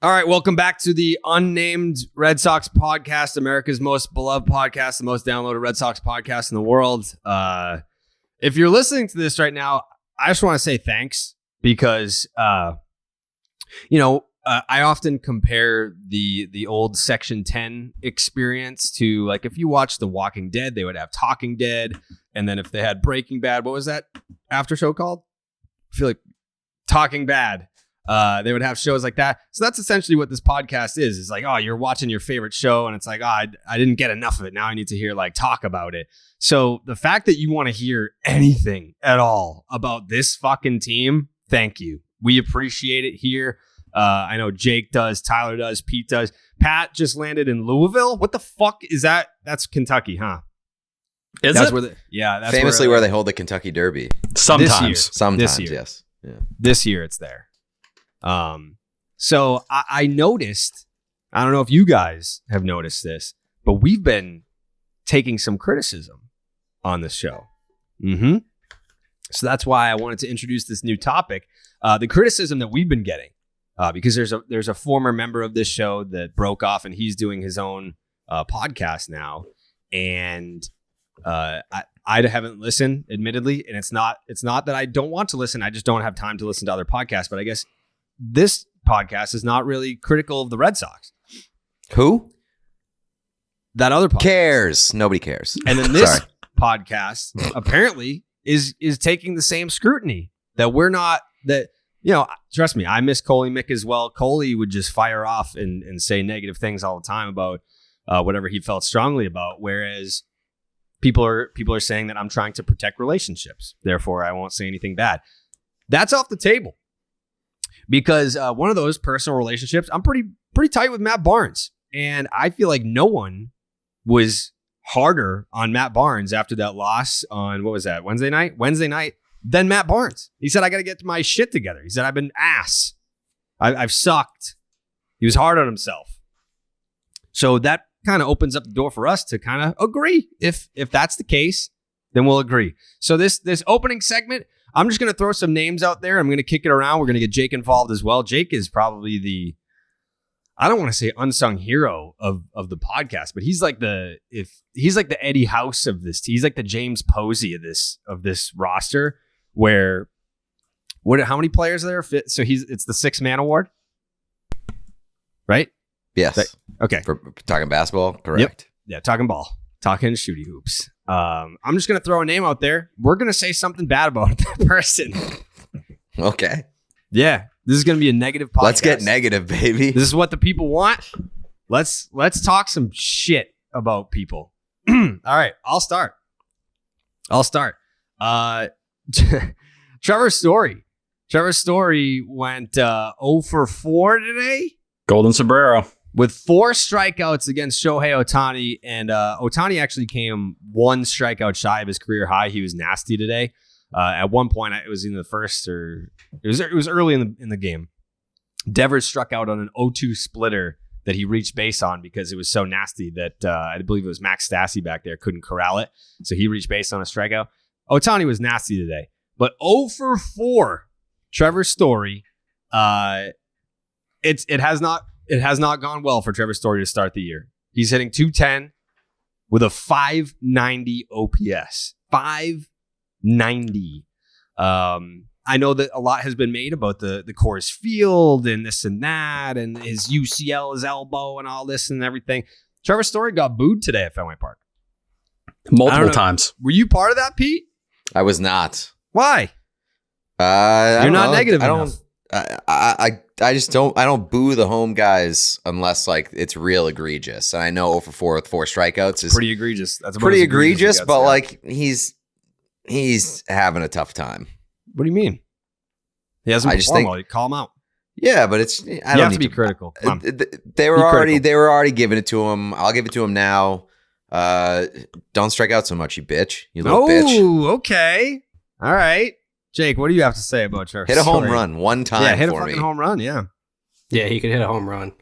All right, welcome back to the Unnamed Red Sox podcast, America's most beloved podcast, the most downloaded Red Sox podcast in the world. If you're listening to this right now, I just want to say thanks because, I often compare the old Section 10 experience to, like, if you watch The Walking Dead, they would have Talking Dead, and then if they had Breaking Bad, what was that after show called? I feel like Talking Bad. They would have shows like that. So that's essentially what this podcast is. It's like, oh, you're watching your favorite show and it's like, oh, I didn't get enough of it. Now I need to hear talk about it. So the fact that you want to hear anything at all about this fucking team, thank you. We appreciate it here. I know Jake does, Tyler does, Pete does. Pat just landed in Louisville. What the fuck is that? That's Kentucky, huh? That's that's famously where they hold the Kentucky Derby. Sometimes, this year. Yes. Yeah. This year it's there. So I noticed, I don't know if you guys have noticed this, but we've been taking some criticism on this show. So that's why I wanted to introduce this new topic, the criticism that we've been getting, because there's a former member of this show that broke off and he's doing his own podcast now. And I haven't listened, admittedly, and it's not that I don't want to listen. I just don't have time to listen to other podcasts, but I guess this podcast is not really critical of the Red Sox. Who? That other podcast. Cares. Nobody cares. And then this podcast apparently is taking the same scrutiny that we're not, that, trust me, I miss Coley Mick as well. Coley would just fire off and say negative things all the time about whatever he felt strongly about. Whereas people are saying that I'm trying to protect relationships. Therefore, I won't say anything bad. That's off the table. Because one of those personal relationships, I'm pretty tight with Matt Barnes. And I feel like no one was harder on Matt Barnes after that loss on, what was that, Wednesday night, than Matt Barnes. He said, I got to get my shit together. He said, I've been ass. I've sucked. He was hard on himself. So that kind of opens up the door for us to kind of agree. If that's the case, then we'll agree. So this opening segment, I'm just going to throw some names out there. I'm going to kick it around. We're going to get Jake involved as well. Jake is probably I don't want to say unsung hero of the podcast, but he's like the Eddie House of this. He's like the James Posey of this roster. Where how many players are there? So it's the 6-man award, right? Yes. Okay. For talking basketball, correct? Yep. Yeah, talking ball, talking shooty hoops. I'm just going to throw a name out there. We're going to say something bad about that person. Okay. Yeah. This is going to be a negative podcast. Let's get negative, baby. This is what the people want. Let's talk some shit about people. All right. I'll start. Trevor Story. Trevor Story went 0 for 4 today. Golden sombrero. With 4 strikeouts against Shohei Ohtani, and Ohtani actually came 1 strikeout shy of his career high. He was nasty today. At one point, it was in the first, or it was early in the game. Devers struck out on an 0-2 splitter that he reached base on because it was so nasty that I believe it was Max Stassi back there couldn't corral it, so he reached base on a strikeout. Ohtani was nasty today, but 0 for 4. Trevor Story. It has not gone well for Trevor Story to start the year. He's hitting .210 with a .590 OPS. .590. I know that a lot has been made about the Coors Field and this and that, and his UCL, his elbow, and all this and everything. Trevor Story got booed today at Fenway Park. Multiple times. Were you part of that, Pete? I was not. Why? You're not negative enough. I just don't. I don't boo the home guys unless it's real egregious. And I know 0 for 4 with 4 strikeouts is pretty egregious. That's pretty egregious, but he's having a tough time. What do you mean? He hasn't performed well. You call him out. Yeah, but it's you have to be critical. They were already giving it to him. I'll give it to him now. Don't strike out so much, you bitch. You little bitch. Oh, okay. All right. Jake, what do you have to say about Trevor Hit a home run one time for me. Yeah, hit a fucking home run, yeah. Yeah, he could hit a home run.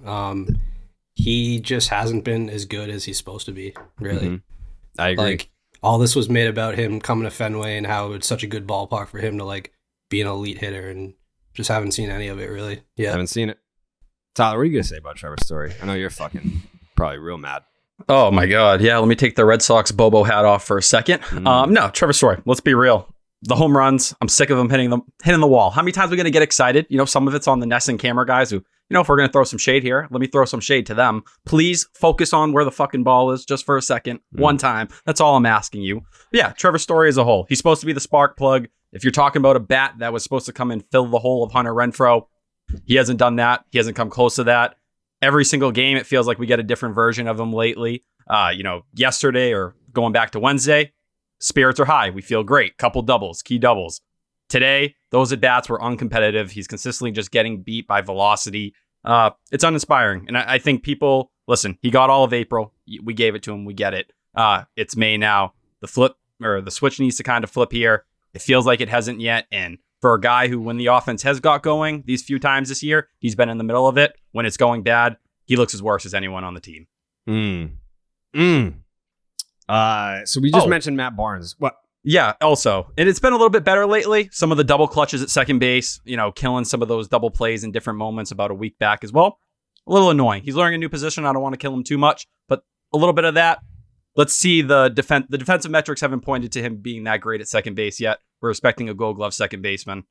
He just hasn't been as good as he's supposed to be, really. Mm-hmm. I agree. All this was made about him coming to Fenway and how it's such a good ballpark for him to, be an elite hitter, and just haven't seen any of it, really. Yeah, haven't seen it. Tyler, what are you gonna say about Trevor Story? I know you're fucking probably real mad. Oh my God. Yeah. Let me take the Red Sox Bobo hat off for a second. No, Trevor Story. Let's be real. The home runs, I'm sick of them hitting the wall. How many times are we going to get excited? Some of it's on the Nesson camera guys who, if we're going to throw some shade here, let me throw some shade to them. Please focus on where the fucking ball is just for a second. One time. That's all I'm asking you. But yeah, Trevor Story as a whole. He's supposed to be the spark plug. If you're talking about a bat that was supposed to come and fill the hole of Hunter Renfroe, he hasn't done that. He hasn't come close to that. Every single game, it feels like we get a different version of him lately. Yesterday or going back to Wednesday, spirits are high. We feel great. Couple doubles, key doubles. Today, those at-bats were uncompetitive. He's consistently just getting beat by velocity. It's uninspiring. And I think people, listen, he got all of April. We gave it to him. We get it. It's May now. The switch needs to kind of flip here. It feels like it hasn't yet. And for a guy who, when the offense has got going these few times this year, he's been in the middle of it. When it's going bad, he looks as worse as anyone on the team. So we just mentioned Matt Barnes. What? Yeah, also. And it's been a little bit better lately. Some of the double clutches at second base, killing some of those double plays in different moments about a week back as well. A little annoying. He's learning a new position. I don't want to kill him too much, but a little bit of that. Let's see the defensive metrics haven't pointed to him being that great at second base yet. We're expecting a Gold Glove second baseman.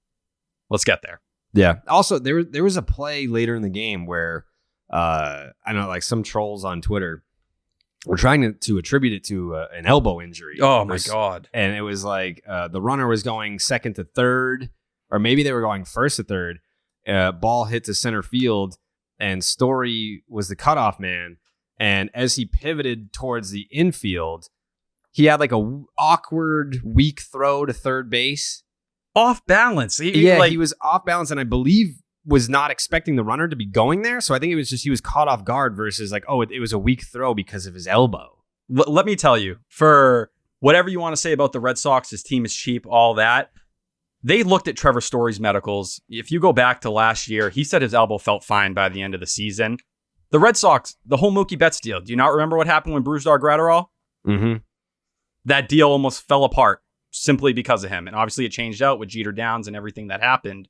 Let's get there. Yeah. Also, there was a play later in the game where I know like some trolls on Twitter were trying to attribute it to an elbow injury. Oh my God. And it was like the runner was going second to third, or maybe they were going first to third. Ball hit to center field, and Story was the cutoff man. And as he pivoted towards the infield, he had like a awkward, weak throw to third base. Off balance. He was off balance, and I believe was not expecting the runner to be going there. So I think it was just he was caught off guard versus like, it was a weak throw because of his elbow. Let me tell you, for whatever you want to say about the Red Sox, his team is cheap, all that. They looked at Trevor Story's medicals. If you go back to last year, he said his elbow felt fine by the end of the season. The Red Sox, the whole Mookie Betts deal. Do you not remember what happened when Brusdar Graterol? Mm-hmm. That deal almost fell apart simply because of him. And obviously it changed out with Jeter Downs and everything that happened.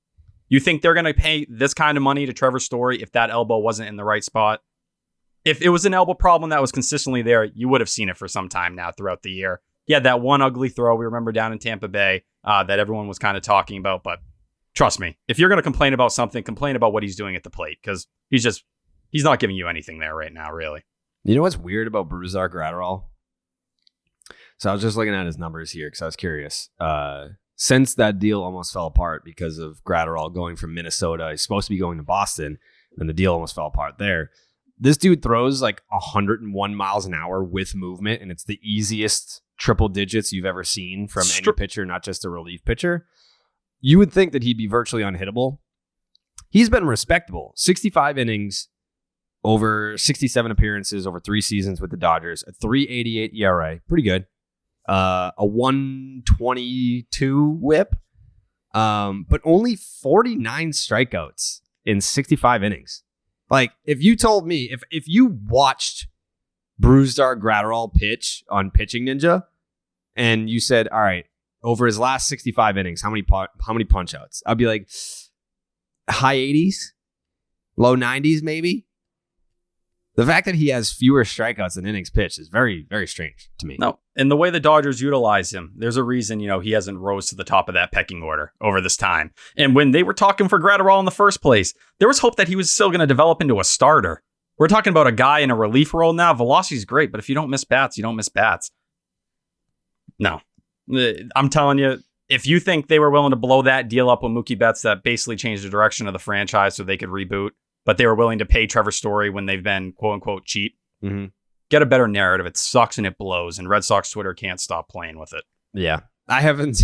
You think they're going to pay this kind of money to Trevor Story if that elbow wasn't in the right spot? If it was an elbow problem that was consistently there, you would have seen it for some time now throughout the year. He had that one ugly throw we remember down in Tampa Bay that everyone was kind of talking about. But trust me, if you're going to complain about something, complain about what he's doing at the plate, because he's not giving you anything there right now, really. You know what's weird about Brusdar Graterol? So I was just looking at his numbers here because I was curious. Since that deal almost fell apart because of Graterol going from Minnesota, he's supposed to be going to Boston, and the deal almost fell apart there. This dude throws like 101 miles an hour with movement, and it's the easiest triple digits you've ever seen from any pitcher, not just a relief pitcher. You would think that he'd be virtually unhittable. He's been respectable. 65 innings, over 67 appearances over 3 seasons with the Dodgers, a 3.88 ERA, pretty good. A 122 whip, but only 49 strikeouts in 65 innings. Like, if you told me, if you watched Brusdar Graterol pitch on Pitching Ninja, and you said, all right, over his last 65 innings, how many punch outs? I'd be like, high 80s, low 90s, maybe. The fact that he has fewer strikeouts than innings pitched is very, very strange to me. No, and the way the Dodgers utilize him, there's a reason, he hasn't rose to the top of that pecking order over this time. And when they were talking for Graterol in the first place, there was hope that he was still going to develop into a starter. We're talking about a guy in a relief role now. Velocity's great, but if you don't miss bats, you don't miss bats. No, I'm telling you, if you think they were willing to blow that deal up with Mookie Betts that basically changed the direction of the franchise so they could reboot, but they were willing to pay Trevor Story when they've been quote unquote cheap. Mm-hmm. Get a better narrative. It sucks and it blows, and Red Sox Twitter can't stop playing with it. Yeah, I haven't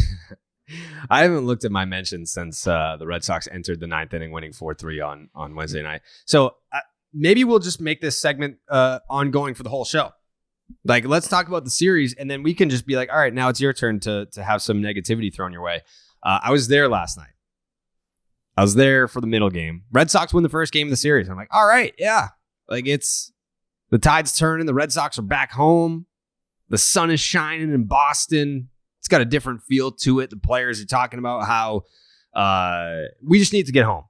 looked at my mentions since the Red Sox entered the 9th inning, winning 4-3 on Wednesday night. So maybe we'll just make this segment ongoing for the whole show. Like, let's talk about the series, and then we can just be like, all right, now it's your turn to have some negativity thrown your way. I was there last night. I was there for the middle game. Red Sox win the first game of the series. I'm like, all right, yeah. Like, it's the tide's turning. The Red Sox are back home. The sun is shining in Boston. It's got a different feel to it. The players are talking about how we just need to get home.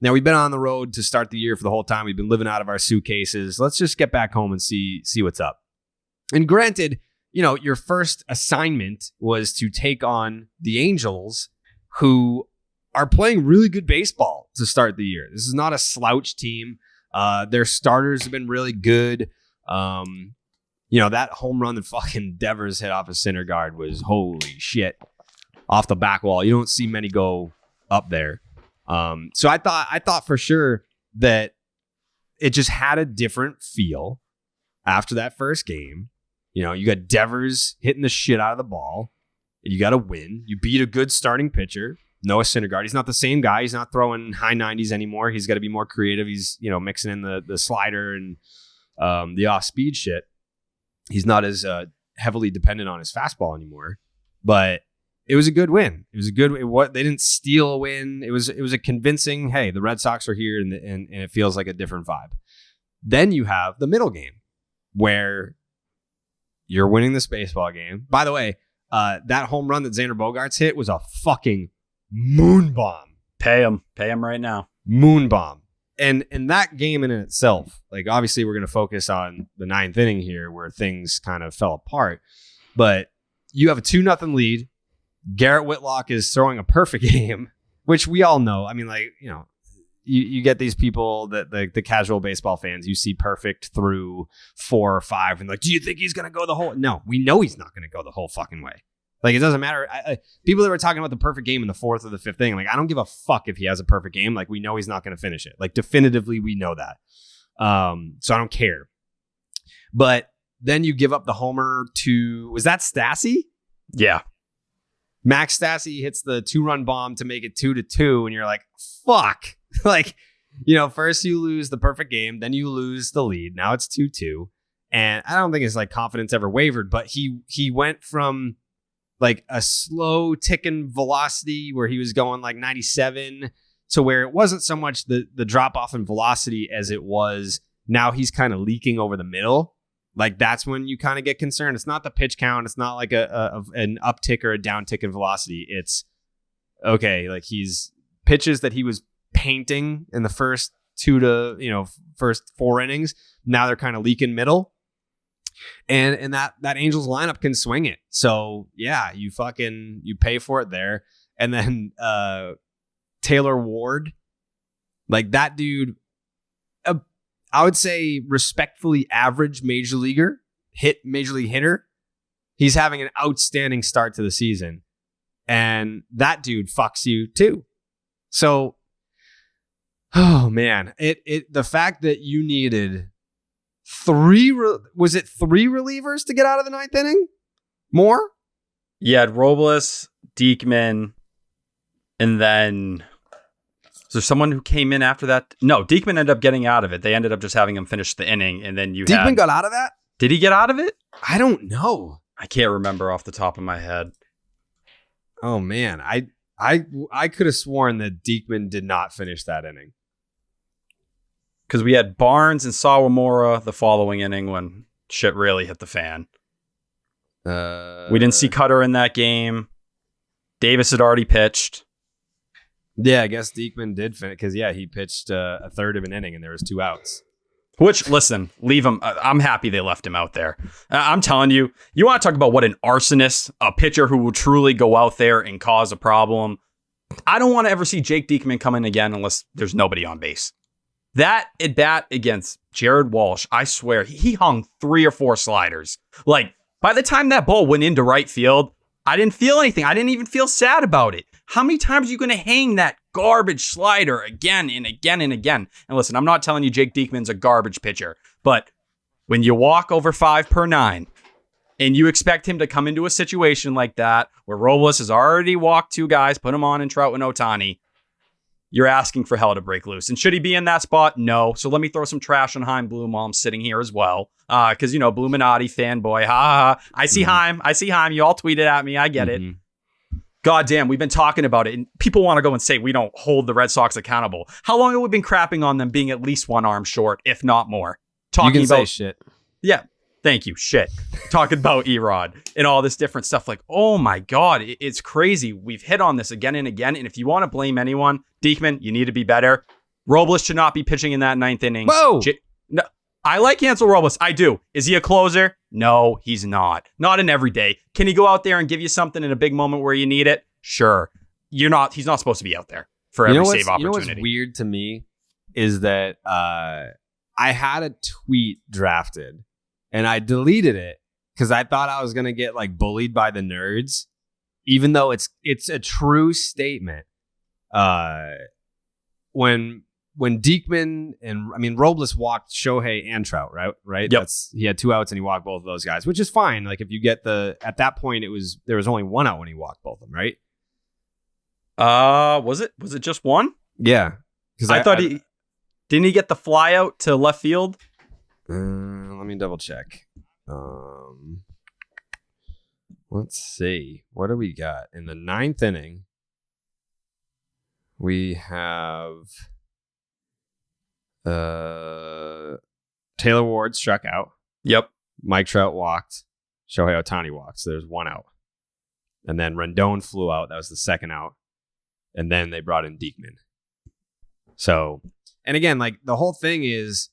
Now, we've been on the road to start the year for the whole time. We've been living out of our suitcases. Let's just get back home and see what's up. And granted, your first assignment was to take on the Angels, who are playing really good baseball to start the year. This is not a slouch team. Their starters have been really good. That home run that fucking Devers hit off a center guard was holy shit. Off the back wall. You don't see many go up there. So I thought for sure that it just had a different feel after that first game. You got Devers hitting the shit out of the ball. You got to win. You beat a good starting pitcher, Noah Syndergaard. He's not the same guy. He's not throwing high 90s anymore. He's got to be more creative. He's mixing in the slider and the off speed shit. He's not as heavily dependent on his fastball anymore. But it was a good win. It was a good. They didn't steal a win. It was a convincing. Hey, the Red Sox are here, and it feels like a different vibe. Then you have the middle game, where you're winning this baseball game. By the way, that home run that Xander Bogarts hit was a fucking moon bomb. Pay him right now. Moon bomb. And that game in itself, like obviously we're going to focus on the 9th inning here, where things kind of fell apart. But you have a 2-0 lead. Garrett Whitlock is throwing a perfect game, which we all know. I mean, you get these people that the casual baseball fans, you see perfect through 4 or 5 and do you think he's going to go the whole? No, we know he's not going to go the whole fucking way. It doesn't matter. People that were talking about the perfect game in the 4th or the 5th inning, I don't give a fuck if he has a perfect game. We know he's not going to finish it. Definitively, we know that. So I don't care. But then you give up the homer to, was that Stassi? Yeah. Max Stassi hits the 2-run bomb to make it 2-2, and you're like, fuck. First you lose the perfect game, then you lose the lead. Now it's 2-2. And I don't think his confidence ever wavered, but he went from a slow ticking velocity where he was going 97 to where it wasn't so much the drop off in velocity as it was now he's kind of leaking over the middle. That's when you kind of get concerned. It's not the pitch count. It's not an uptick or a downtick in velocity. It's okay. He's pitches that he was painting in the first first 4 innings. Now they're kind of leaking middle. And that Angels lineup can swing it. So yeah, you pay for it there. And then Taylor Ward, that dude, I would say respectfully average major league hitter. He's having an outstanding start to the season. And that dude fucks you too. So, oh man, the fact that you needed 3 relievers to get out of the 9th inning? More? You had Robles, Diekman, and then is there someone who came in after that? No, Diekman ended up getting out of it. They ended up just having him finish the inning, and then Diekman got out of that? Did he get out of it? I don't know. I can't remember off the top of my head. Oh man, I could have sworn that Diekman did not finish that inning. Because we had Barnes and Sawamura the following inning when shit really hit the fan. We didn't see Cutter in that game. Davis had already pitched. Yeah, I guess Diekman did finish because he pitched a third of an inning and there was 2 outs. Which, listen, leave him. I'm happy they left him out there. I'm telling you, you want to talk about what an arsonist, a pitcher who will truly go out there and cause a problem. I don't want to ever see Jake Diekman come in again unless there's nobody on base. That at bat against Jared Walsh, I swear, he hung 3 or 4 sliders. By the time that ball went into right field, I didn't feel anything. I didn't even feel sad about it. How many times are you going to hang that garbage slider again and again and again? And listen, I'm not telling you Jake Diekman's a garbage pitcher, but when you walk over 5 per 9 and you expect him to come into a situation like that where Robles has already walked 2 guys, put him on in Trout and Ohtani, you're asking for hell to break loose. And should he be in that spot? No. So let me throw some trash on Chaim Bloom while I'm sitting here as well. Because, Bluminati fanboy. Ha ha ha. I see Chaim. You all tweeted at me. I get it. God damn, we've been talking about it. And people want to go and say we don't hold the Red Sox accountable. How long have we been crapping on them being at least 1 arm short, if not more? You can say shit. Yeah. Thank you. Shit. Talking about Erod and all this different stuff. Oh my God, it's crazy. We've hit on this again and again. And if you want to blame anyone, Diekman, you need to be better. Robles should not be pitching in that ninth inning. Whoa! No, I like Hansel Robles. I do. Is he a closer? No, he's not. Not in every day. Can he go out there and give you something in a big moment where you need it? Sure. He's not supposed to be out there for every save opportunity. You know what's weird to me is that I had a tweet drafted and I deleted it because I thought I was going to get like bullied by the nerds, even though it's a true statement. When Diekman and Robles walked Shohei and Trout, right? Yep. He had 2 outs and he walked both of those guys, which is fine. Like if you get at that point there was only 1 out when he walked both of them, right? Was it just 1? Yeah. Because I thought didn't he get the fly out to left field? Let me double check. Let's see. What do we got in the 9th inning? We have Taylor Ward struck out. Yep. Mike Trout walked. Shohei Ohtani walked. So there's 1 out. And then Rendon flew out. That was the 2nd out. And then they brought in Diekman. So, and again, like the whole thing is,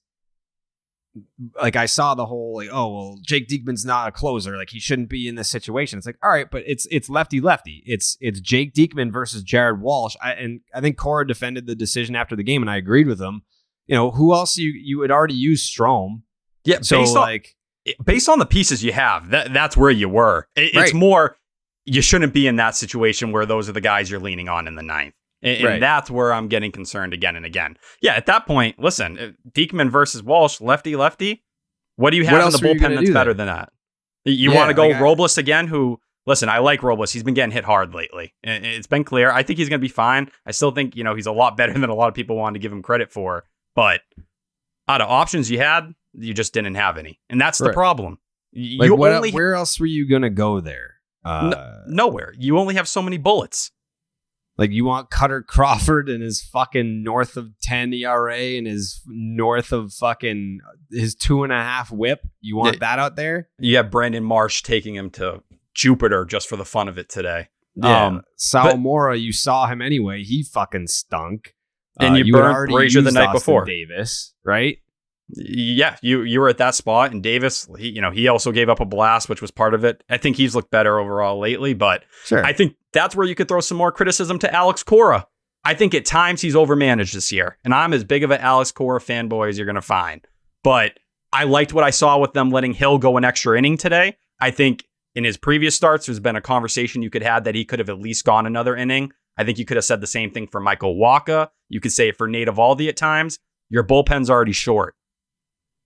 like I saw the whole like, oh well, Jake Diekman's not a closer, like he shouldn't be in this situation. It's like, all right, but it's lefty. It's Jake Diekman versus Jared Walsh. I think Cora defended the decision after the game, and I agreed with him. You know, who else you had already used Strome. Yeah, so based on the pieces you have, that's where you were. It's more you shouldn't be in that situation where those are the guys you're leaning on in the 9th. And that's where I'm getting concerned again and again. Yeah, at that point, listen, Diekman versus Walsh, lefty. What do you have in the bullpen that's better than that? You want to go Robles again, who, listen, I like Robles. He's been getting hit hard lately. It's been clear. I think he's going to be fine. I still think, he's a lot better than a lot of people wanted to give him credit for. But out of options you had, you just didn't have any. And that's the problem. Where else were you going to go there? Nowhere. You only have so many bullets. Like you want Cutter Crawford and his fucking north of 10 ERA and his north of fucking his 2.5 whip. You want that out there? You have Brandon Marsh taking him to Jupiter just for the fun of it today. Yeah. Sawamura, you saw him anyway. He fucking stunk. And you burned Brazier the night before. Davis, right? Yeah, you were at that spot, and Davis, he also gave up a blast, which was part of it. I think he's looked better overall lately, but sure. I think that's where you could throw some more criticism to Alex Cora. I think at times he's overmanaged this year, and I'm as big of an Alex Cora fanboy as you're going to find. But I liked what I saw with them letting Hill go an extra inning today. I think in his previous starts, there's been a conversation you could have that he could have at least gone another inning. I think you could have said the same thing for Michael Wacha. You could say it for Nate Eovaldi at times. Your bullpen's already short.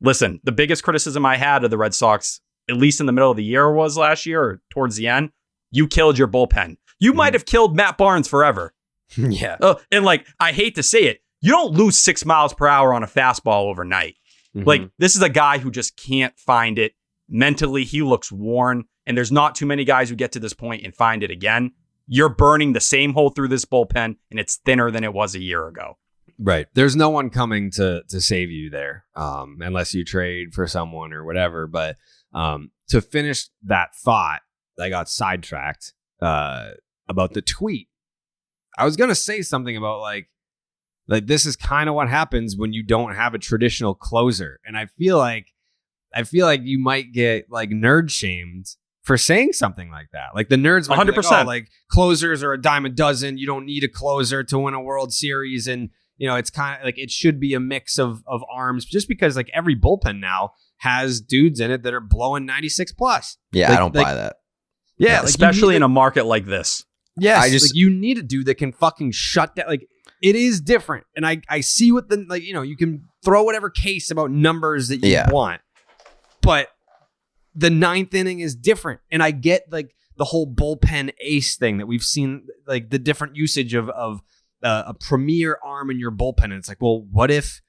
Listen, the biggest criticism I had of the Red Sox, at least in the middle of the year was last year or towards the end, you killed your bullpen. You might have killed Matt Barnes forever. Yeah. And I hate to say it, you don't lose 6 miles per hour on a fastball overnight. Mm-hmm. This is a guy who just can't find it. Mentally, he looks worn, and there's not too many guys who get to this point and find it again. You're burning the same hole through this bullpen, and it's thinner than it was a year ago. Right. There's no one coming to save you there, unless you trade for someone or whatever. But to finish that thought, I got sidetracked about the tweet. I was going to say something about like this is kind of what happens when you don't have a traditional closer. And I feel like you might get like nerd shamed for saying something like that. Like the nerds might 100%. Be like, oh, like closers are a dime a dozen. You don't need a closer to win a World Series. And it's kind of like it should be a mix of arms just because like every bullpen now has dudes in it that are blowing 96 plus. Yeah, I don't buy that. Yeah, especially in a market like this. Yes, you need a dude that can fucking shut down. Like it is different. And I see what you can throw whatever case about numbers that you want. But the 9th inning is different. And I get like the whole bullpen ace thing that we've seen, like the different usage of a premier arm in your bullpen. And it's like, well, what if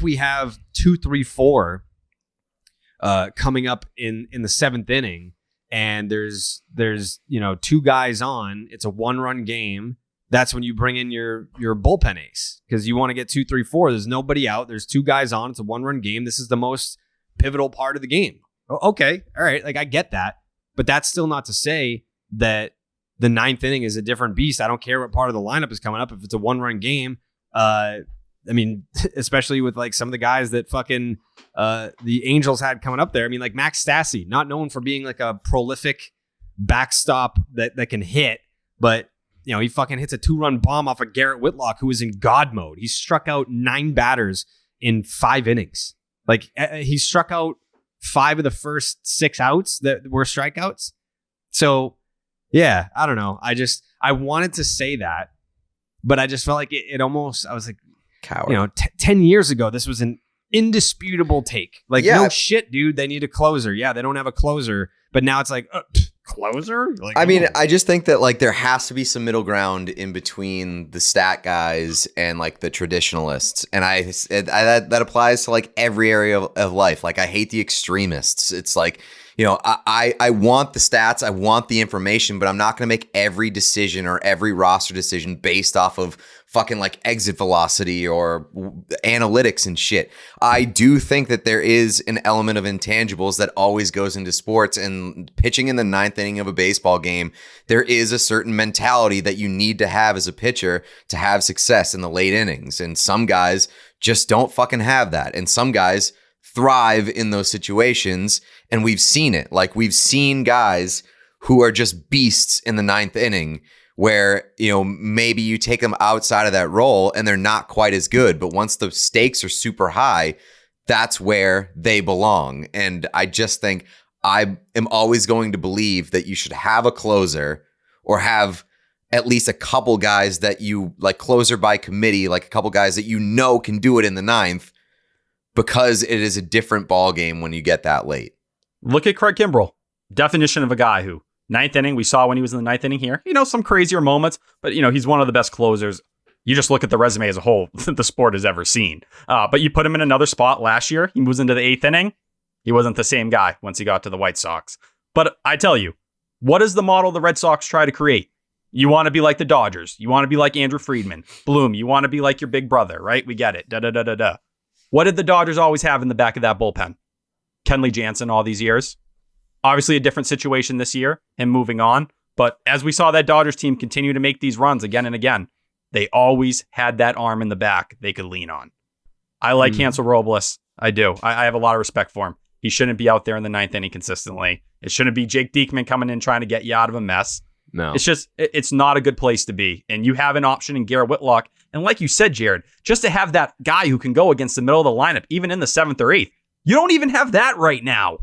we have 2, 3, 4 coming up in the 7th inning and there's 2 guys on, it's a 1-run game. That's when you bring in your bullpen ace because you want to get 2, 3, 4. There's nobody out. There's 2 guys on. It's a 1-run game. This is the most pivotal part of the game. Okay. All right. Like I get that, but that's still not to say that the 9th inning is a different beast. I don't care what part of the lineup is coming up. If it's a 1-run game, I mean, especially with like some of the guys that fucking the Angels had coming up there. I mean, like Max Stassi, not known for being like a prolific backstop that can hit, but you know, he fucking hits a 2-run bomb off of Garrett Whitlock, who is in God mode. He struck out 9 batters in 5 innings. Like he struck out 5 of the first 6 outs that were strikeouts. So yeah, I don't know. I wanted to say that, but I just felt like it almost, I was like, coward. You know, 10 years ago, this was an indisputable take. Like, no shit, dude, they need a closer. Yeah, they don't have a closer, but now it's like, closer? Like, I mean, I just think that like there has to be some middle ground in between the stat guys and like the traditionalists, and that applies to like every area of life. Like I hate the extremists. It's like, you know, I want the stats, I want the information, but I'm not going to make every decision or every roster decision based off of fucking like exit velocity or analytics and shit. I do think that there is an element of intangibles that always goes into sports, and pitching in the 9th inning of a baseball game, there is a certain mentality that you need to have as a pitcher to have success in the late innings. And some guys just don't fucking have that. And some guys thrive in those situations. And we've seen it. Like we've seen guys who are just beasts in the 9th inning where, you know, maybe you take them outside of that role and they're not quite as good. But once the stakes are super high, that's where they belong. And I just think I am always going to believe that you should have a closer or have at least a couple guys that you like, closer by committee, like a couple guys that you know can do it in the 9th, because it is a different ball game when you get that late. Look at Craig Kimbrell, definition of a guy who 9th inning, we saw when he was in the 9th inning here, you know, some crazier moments, but you know, he's one of the best closers. You just look at the resume as a whole that the sport has ever seen. But you put him in another spot last year, he moves into the 8th inning. He wasn't the same guy once he got to the White Sox. But I tell you, what is the model the Red Sox try to create? You want to be like the Dodgers. You want to be like Andrew Friedman. Bloom, you want to be like your big brother, right? We get it. Da-da-da-da-da. What did the Dodgers always have in the back of that bullpen? Kenley Jansen all these years. Obviously a different situation this year, him moving on. But as we saw that Dodgers team continue to make these runs again and again, they always had that arm in the back they could lean on. I like Hansel Robles. I do. I have a lot of respect for him. He shouldn't be out there in the 9th inning consistently. It shouldn't be Jake Diekman coming in trying to get you out of a mess. No. It's just, it's not a good place to be. And you have an option in Garrett Whitlock. And like you said, Jared, just to have that guy who can go against the middle of the lineup, even in the 7th or 8th, you don't even have that right now.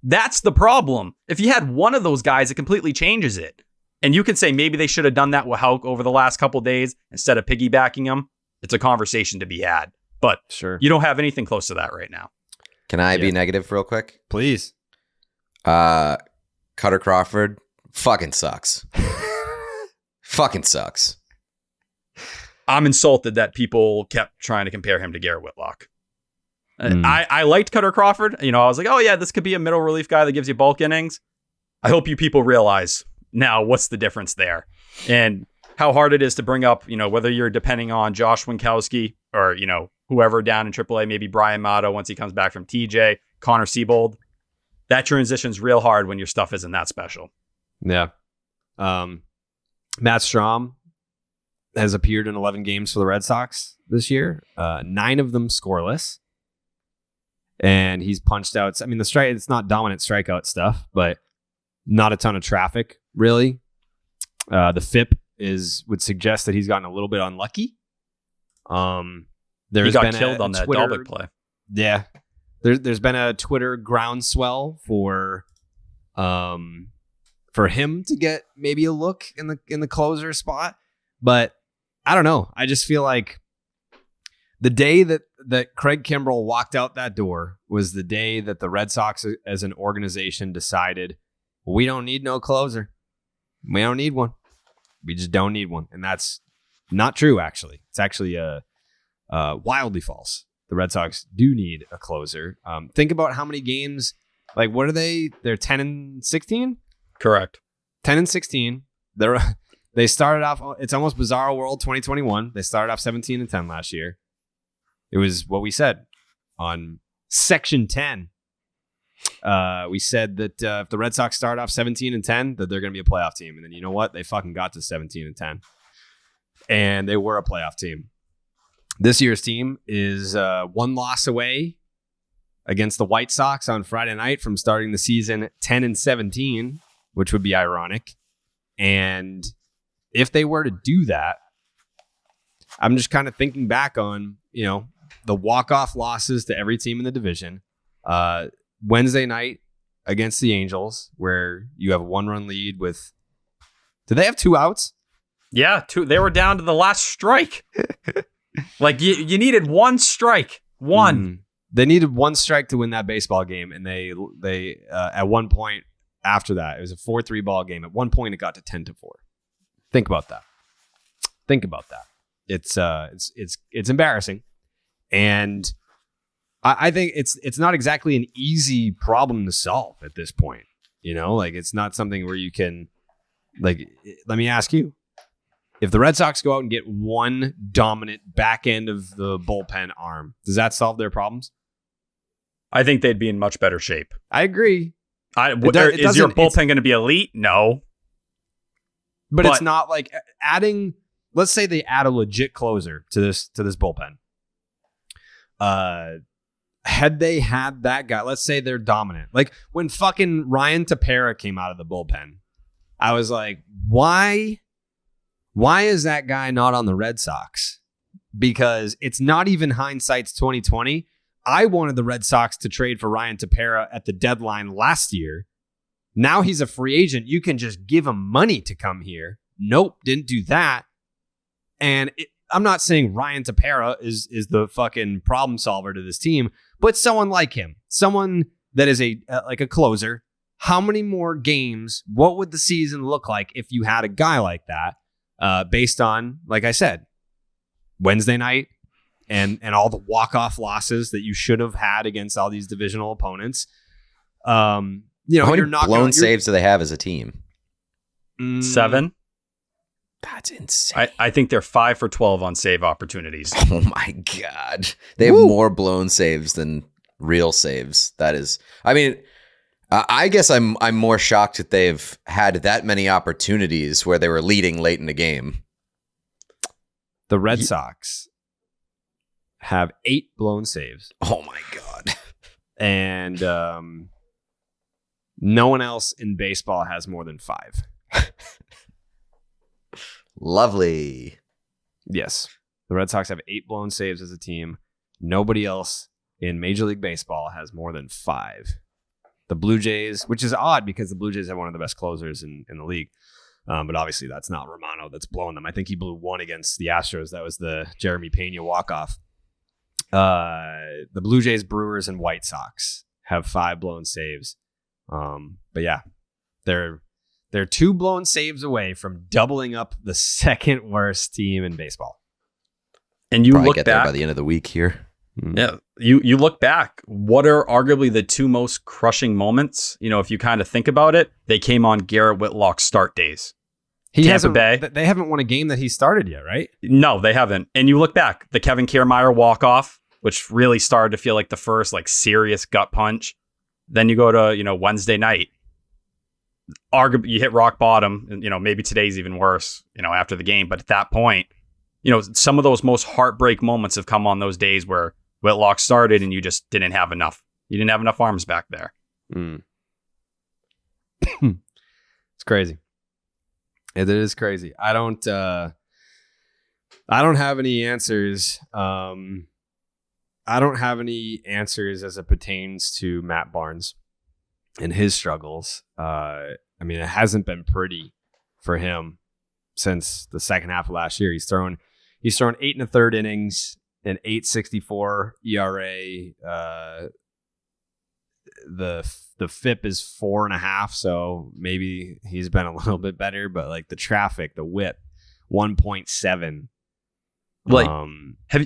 That's the problem. If you had one of those guys, it completely changes it. And you can say maybe they should have done that with Houck over the last couple of days instead of piggybacking him. It's a conversation to be had. But sure, you don't have anything close to that right now. Can I be negative real quick? Please. Cutter Crawford fucking sucks. Fucking sucks. I'm insulted that people kept trying to compare him to Garrett Whitlock. I liked Cutter Crawford. You know, I was like, oh yeah, this could be a middle relief guy that gives you bulk innings. I hope you people realize now what's the difference there and how hard it is to bring up, you know, whether you're depending on Josh Winkowski or, you know, whoever down in AAA, maybe Brian Motto once he comes back from TJ, Connor Siebold. That transition's real hard when your stuff isn't that special. Yeah. Matt Strom has appeared in 11 games for the Red Sox this year. 9 of them scoreless. And he's punched out. I mean, it's not dominant strikeout stuff, but not a ton of traffic, really. The FIP would suggest that he's gotten a little bit unlucky. He got killed on that Dalbec play. Yeah. There's been a Twitter groundswell for him to get maybe a look in the closer spot. But I don't know. I just feel like the day that Craig Kimbrell walked out that door was the day that the Red Sox as an organization decided, we don't need no closer. We don't need one. We just don't need one. And that's not true, actually. It's actually wildly false. The Red Sox do need a closer. Think about how many games, like what are they? They're 10-16? Correct. 10-16. They started off, it's almost Bizarro World 2021. They started off 17-10 last year. It was what we said on Section 10. We said that if the Red Sox start off 17-10, that they're going to be a playoff team. And then you know what? They fucking got to 17-10. And they were a playoff team. This year's team is one loss away against the White Sox on Friday night from starting the season 10-17, which would be ironic. And if they were to do that, I'm just kind of thinking back on, the walk-off losses to every team in the division. Wednesday night against the Angels, where you have a 1-run lead with... Did they have 2 outs? Yeah, 2. They were down to the last strike. Like, you needed 1 strike. 1. They needed 1 strike to win that baseball game, and they at one point after that, it was a 4-3 ball game. At one point, it got to 10-4. Think about that. It's embarrassing, and I think it's not exactly an easy problem to solve at this point. Like, it's not something where you can, like, let me ask you. If the Red Sox go out and get one dominant back end of the bullpen arm, does that solve their problems? I think they'd be in much better shape. I agree. Is your bullpen going to be elite? No. But it's not like adding, let's say they add a legit closer to this bullpen. Had they had that guy, let's say they're dominant. Like when fucking Ryan Tepera came out of the bullpen, I was like, why is that guy not on the Red Sox? Because it's not even hindsight's 2020. I wanted the Red Sox to trade for Ryan Tepera at the deadline last year. Now he's a free agent. You can just give him money to come here. Nope, didn't do that. And I'm not saying Ryan Tepera is the fucking problem solver to this team, but someone like him, someone that is like a closer. How many more games? What would the season look like if you had a guy like that? Based on, like I said, Wednesday night and all the walk-off losses that you should have had against all these divisional opponents. How many blown saves do they have as a team? 7. That's insane. I think they're 5 for 12 on save opportunities. Oh my God. They have more blown saves than real saves. That is, I mean, I guess I'm more shocked that they've had that many opportunities where they were leading late in the game. The Red Sox have 8 blown saves. Oh my God. And no one else in baseball has more than 5. Lovely. Yes. The Red Sox have 8 blown saves as a team. Nobody else in Major League Baseball has more than 5. The Blue Jays, which is odd because the Blue Jays have one of the best closers in the league. But obviously that's not Romano that's blowing them. I think he blew 1 against the Astros. That was the Jeremy Pena walk-off. The Blue Jays, Brewers, and White Sox have 5 blown saves. But yeah, they're 2 blown saves away from doubling up the second worst team in baseball. And you Probably look get back there by the end of the week here. Yeah, you look back. What are arguably the 2 most crushing moments? If you kind of think about it, they came on Garrett Whitlock's start days. Tampa Bay. They haven't won a game that he started yet, right? No, they haven't. And you look back, the Kevin Kiermaier walk-off, which really started to feel like the first serious gut punch. Then you go to Wednesday night. Arguably, you hit rock bottom, and maybe today's even worse. After the game, but at that point, some of those most heartbreak moments have come on those days where Whitlock started and you just didn't have enough. You didn't have enough arms back there. It's crazy. It is crazy. I don't have any answers. I don't have any answers as it pertains to Matt Barnes and his struggles. It hasn't been pretty for him since the second half of last year. He's thrown 8 1/3 innings, an 8.64 ERA. The FIP is 4.5, so maybe he's been a little bit better. But the traffic, the whip, 1.7.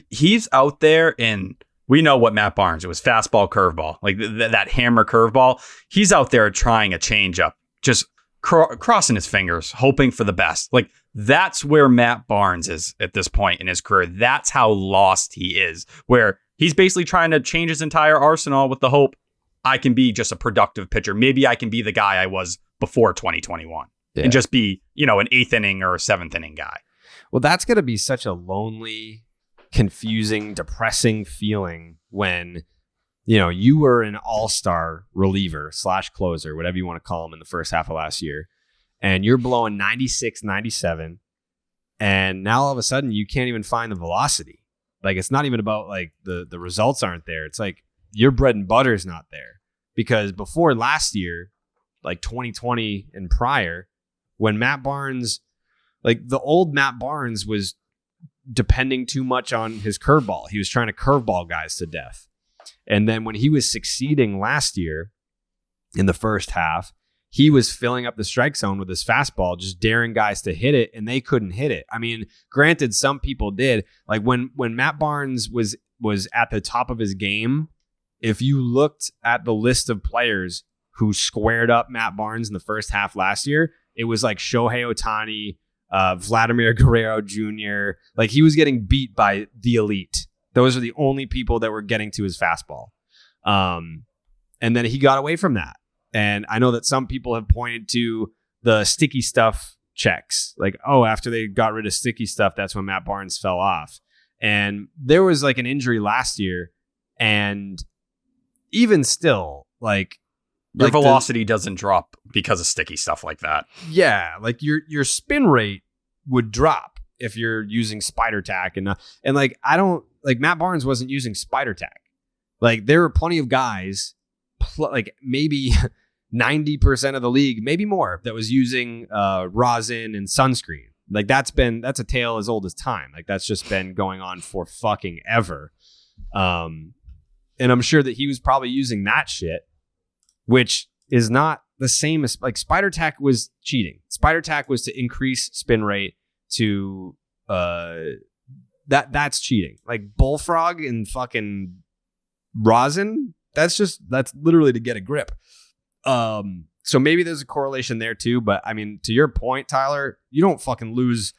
He's out there, and we know what Matt Barnes. It was fastball, curveball, that hammer curveball. He's out there trying a changeup, just crossing his fingers, hoping for the best. That's where Matt Barnes is at this point in his career. That's how lost he is, where he's basically trying to change his entire arsenal with the hope I can be just a productive pitcher. Maybe I can be the guy I was before 2021 and just be, an 8th inning or a 7th inning guy. Well, that's going to be such a lonely confusing, depressing feeling when, you were an all-star reliever / closer, whatever you want to call him, in the first half of last year, and you're blowing 96, 97, and now all of a sudden you can't even find the velocity. Like, it's not even about like the results aren't there. It's like your bread and butter is not there, because before last year, like 2020 and prior, when Matt Barnes, like the old Matt Barnes was depending too much on his curveball. He was trying to curveball guys to death. And then when he was succeeding last year in the first half, he was filling up the strike zone with his fastball, just daring guys to hit it, and they couldn't hit it. I mean, granted, some people did. Like when Matt Barnes was at the top of his game, if you looked at the list of players who squared up Matt Barnes in the first half last year, it was like Shohei Ohtani, Vladimir Guerrero Jr. Like, he was getting beat by the elite. Those are the only people that were getting to his fastball. And then he got away from that. And I know that some people have pointed to the sticky stuff checks. Like, oh, after they got rid of sticky stuff, that's when Matt Barnes fell off. And there was like an injury last year. And even still, your velocity doesn't drop because of sticky stuff like that. Yeah, like your spin rate would drop if you're using spider tack, and like I don't like Matt Barnes wasn't using spider tack. Like, there were plenty of guys, like maybe 90% of the league, maybe more, that was using rosin and sunscreen. Like, that's a tale as old as time. Like, that's just been going on for fucking ever. And I'm sure that he was probably using that shit, which is not the same as, like, spider tack was cheating. Spider tack was to increase spin rate to that's cheating. Like, bullfrog and fucking rosin, that's literally to get a grip. So maybe there's a correlation there too, but I mean, to your point, Tyler, you don't fucking lose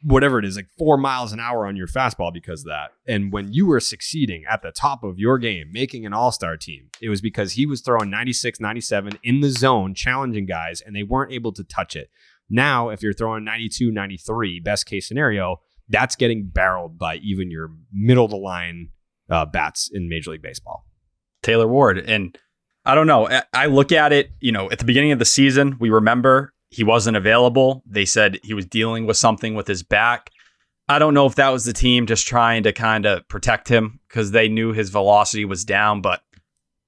whatever it is, like 4 miles an hour on your fastball because of that. And when you were succeeding at the top of your game, making an all-star team, it was because he was throwing 96, 97 in the zone, challenging guys, and they weren't able to touch it. Now, if you're throwing 92, 93, best case scenario, that's getting barreled by even your middle of the line bats in Major League Baseball. Taylor Ward. And I don't know. I look at it, at the beginning of the season, we remember he wasn't available. They said he was dealing with something with his back. I don't know if that was the team just trying to kind of protect him because they knew his velocity was down. But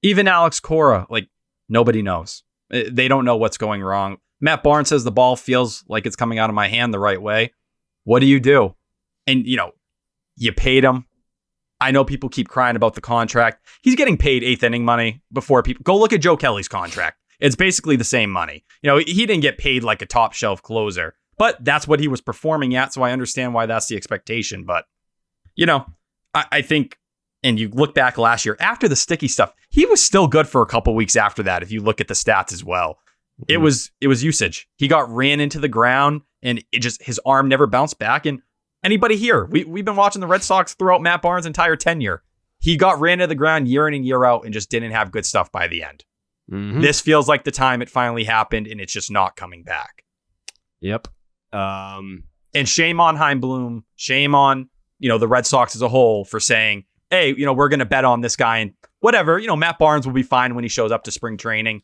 even Alex Cora, like, nobody knows. They don't know what's going wrong. Matt Barnes says the ball feels like it's coming out of my hand the right way. What do? And, you paid him. I know people keep crying about the contract. He's getting paid eighth inning money before people go look at Joe Kelly's contract. It's basically the same money. He didn't get paid like a top shelf closer, but that's what he was performing at. So I understand why that's the expectation. But, I think, and you look back last year after the sticky stuff, he was still good for a couple weeks after that. If you look at the stats as well, it was usage. He got ran into the ground and his arm never bounced back. And anybody here, we've been watching the Red Sox throughout Matt Barnes' entire tenure. He got ran into the ground year in and year out and just didn't have good stuff by the end. Mm-hmm. This feels like the time it finally happened, and it's just not coming back. Yep. And shame on Chaim Bloom. Shame on, the Red Sox as a whole for saying, hey, we're going to bet on this guy and whatever. Matt Barnes will be fine when he shows up to spring training.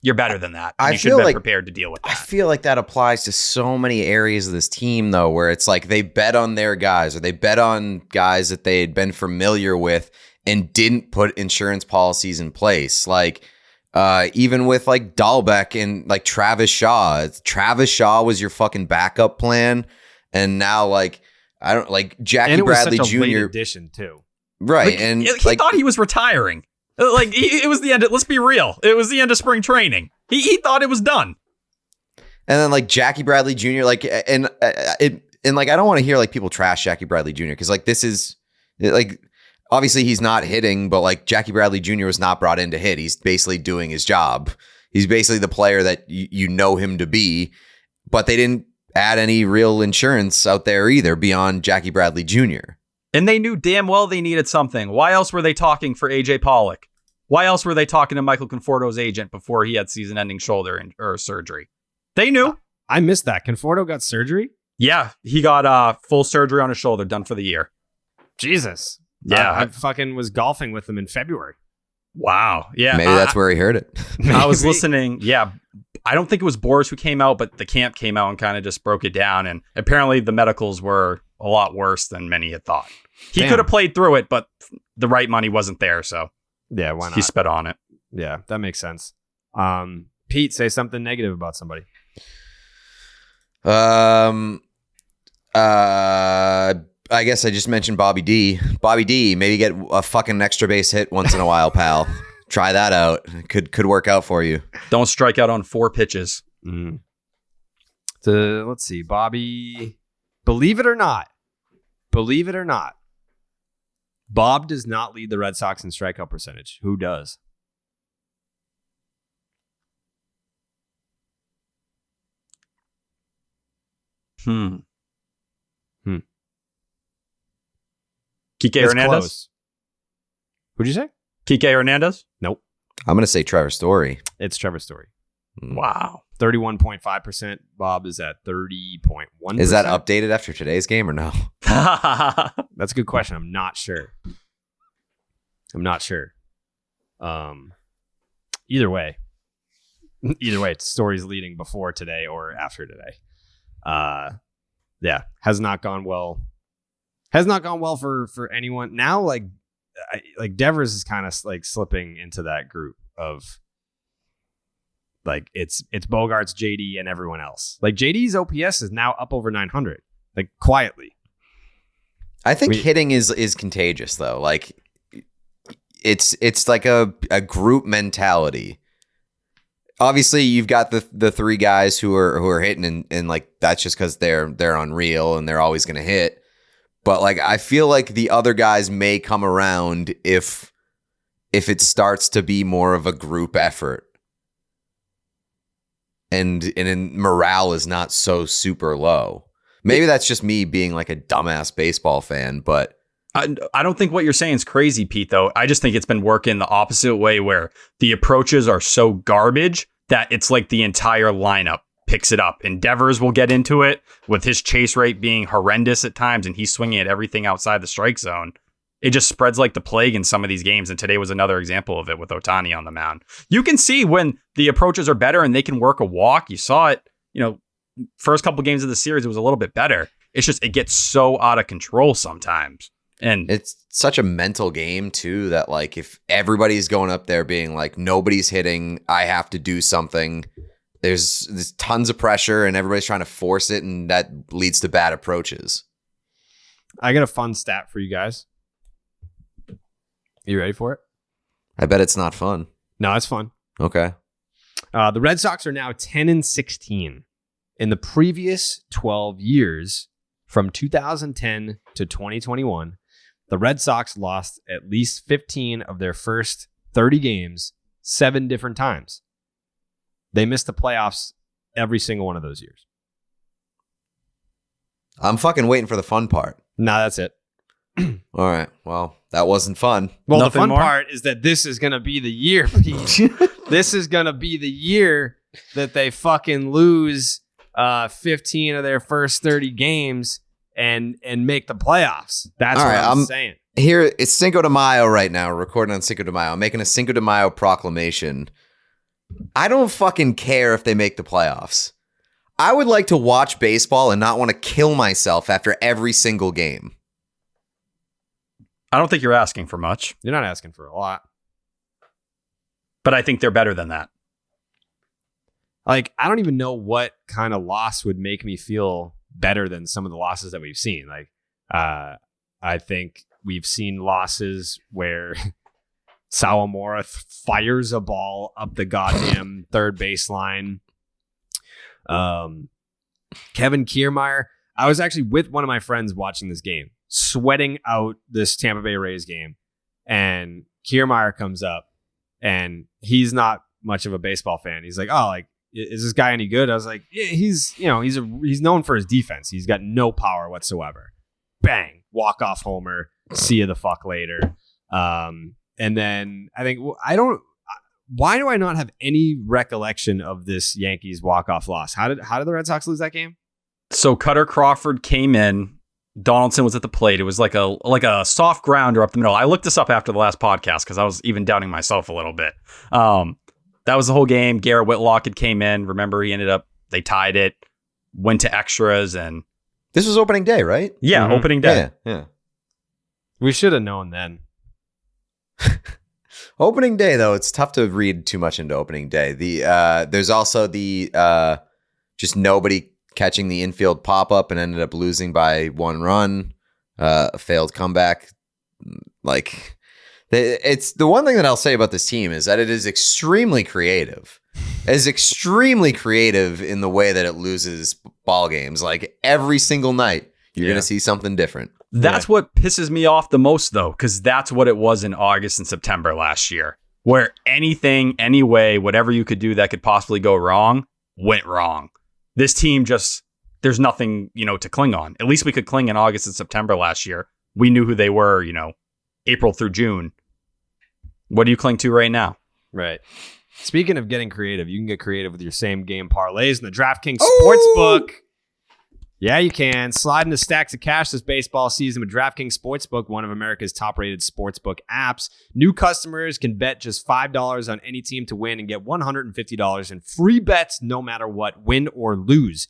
You're better than that. You should have been prepared to deal with that. I feel like that applies to so many areas of this team, though, where it's like they bet on their guys or they bet on guys that they had been familiar with and didn't put insurance policies in place. Like, even with like Dahlbeck and like Travis Shaw. Travis Shaw was your fucking backup plan. And now, like, I don't like Jackie Bradley Jr. Late addition, too. Right. Like, and he thought he was retiring. Like, it was the end. Let's be real. It was the end of spring training. He thought it was done. And then like Jackie Bradley Jr. like and like I don't want to hear like people trash Jackie Bradley Jr. because like this is like obviously he's not hitting, but like Jackie Bradley Jr. was not brought in to hit. He's basically doing his job. He's basically the player that you know him to be, but they didn't add any real insurance out there either beyond Jackie Bradley Jr. And they knew damn well they needed something. Why else were they talking for AJ Pollock? Why else were they talking to Michael Conforto's agent before he had season-ending shoulder or surgery? They knew. I missed that. Conforto got surgery? Yeah, he got full surgery on his shoulder done for the year. Jesus. Yeah. I fucking was golfing with him in February. Wow. Yeah. Maybe that's where he heard it. I was listening. Yeah. I don't think it was Boris who came out, but the camp came out and kind of just broke it down. And apparently the medicals were a lot worse than many had thought. He could have played through it, but the right money wasn't there. So yeah, why not? He sped on it. Yeah, that makes sense. Pete, say something negative about somebody. I guess I just mentioned Bobby D. Bobby D, maybe get a fucking extra base hit once in a while, pal. Try that out. Could work out for you. Don't strike out on 4 pitches. Let's see, Bobby. Believe it or not, Bob does not lead the Red Sox in strikeout percentage. Who does? Kike It's Hernandez? close. Who'd you say? Kike Hernandez? Nope. I'm gonna say Trevor Story. It's Trevor Story. Wow. 31.5%. Bob is at 30.1%. Is that updated after today's game or no? That's a good question. I'm not sure. Either way, Story's leading before today or after today. Yeah, has not gone well. Has not gone well for anyone. Now, like Devers is kind of like slipping into that group of like it's Bogarts, JD, and everyone else. Like JD's OPS is now up over 900. Like quietly. I think hitting is contagious though. Like it's like a group mentality. Obviously, you've got the 3 guys who are hitting, and like that's just because they're unreal and they're always going to hit. But like I feel like the other guys may come around if it starts to be more of a group effort, and morale is not so super low. Maybe that's just me being like a dumbass baseball fan, but. I don't think what you're saying is crazy, Pete, though. I just think it's been working the opposite way where the approaches are so garbage that it's like the entire lineup picks it up. And Devers will get into it with his chase rate being horrendous at times, and he's swinging at everything outside the strike zone. It just spreads like the plague in some of these games, and today was another example of it with Ohtani on the mound. You can see when the approaches are better and they can work a walk. You saw it, first couple games of the series, it was a little bit better. It's just it gets so out of control sometimes. And it's such a mental game too that like if everybody's going up there being like nobody's hitting, I have to do something. There's tons of pressure and everybody's trying to force it, and that leads to bad approaches. I got a fun stat for you guys. You ready for it? I bet it's not fun. No, it's fun. Okay. The Red Sox are now 10-16. In the previous 12 years, from 2010 to 2021, the Red Sox lost at least 15 of their first 30 games 7 different times. They missed the playoffs every single one of those years. I'm fucking waiting for the fun part. No, that's it. All right. Well, that wasn't fun. Well, Nothing the fun more? part is that this is going to be the year, Pete. This is going to be the year that they fucking lose 15 of their first 30 games and make the playoffs. That's All what right, I'm saying. Here, it's Cinco de Mayo right now. We're recording on Cinco de Mayo. I'm making a Cinco de Mayo proclamation. I don't fucking care if they make the playoffs. I would like to watch baseball and not want to kill myself after every single game. I don't think you're asking for much, You're not asking for a lot. but I think they're better than that. Like, I don't even know what kind of loss would make me feel better than some of the losses that we've seen. Like, I think we've seen losses where Sawamura fires a ball up the goddamn third baseline. Kevin Kiermaier. I was actually with one of my friends watching this game, sweating out this Tampa Bay Rays game, and Kiermaier comes up, and he's not much of a baseball fan. He's like, "Oh, like, is this guy any good?" I was like, "Yeah, he's known for his defense. He's got no power whatsoever." Bang, walk off homer. See you the fuck later. And then I think why do I not have any recollection of this Yankees walk-off loss? How did the Red Sox lose that game? So Cutter Crawford came in Donaldson was at the plate. It was like a soft grounder up the middle. I looked this up after the last podcast because I was even doubting myself a little bit. That was the whole game. Garrett Whitlock had came in. Remember, they tied it, went to extras, and this was opening day, right? Yeah, opening day. Yeah. We should have known then. Opening day, though, it's tough to read too much into opening day. There's also the just nobody catching the infield pop-up and ended up losing by 1 run, a failed comeback. Like, it's the one thing that I'll say about this team is that it is extremely creative. It is extremely creative in the way that it loses ball games. Like, every single night, you're going to see something different. That's what pisses me off the most, though, because that's what it was in August and September last year, where anything, any way, whatever you could do that could possibly go wrong, went wrong. This team just, there's nothing, to cling on. At least we could cling in August and September last year. We knew who they were, April through June. What do you cling to right now? Right. Speaking of getting creative, you can get creative with your same game parlays in the DraftKings Sportsbook. Yeah, you can. Slide into stacks of cash this baseball season with DraftKings Sportsbook, one of America's top-rated sportsbook apps. New customers can bet just $5 on any team to win and get $150 in free bets no matter what, win or lose.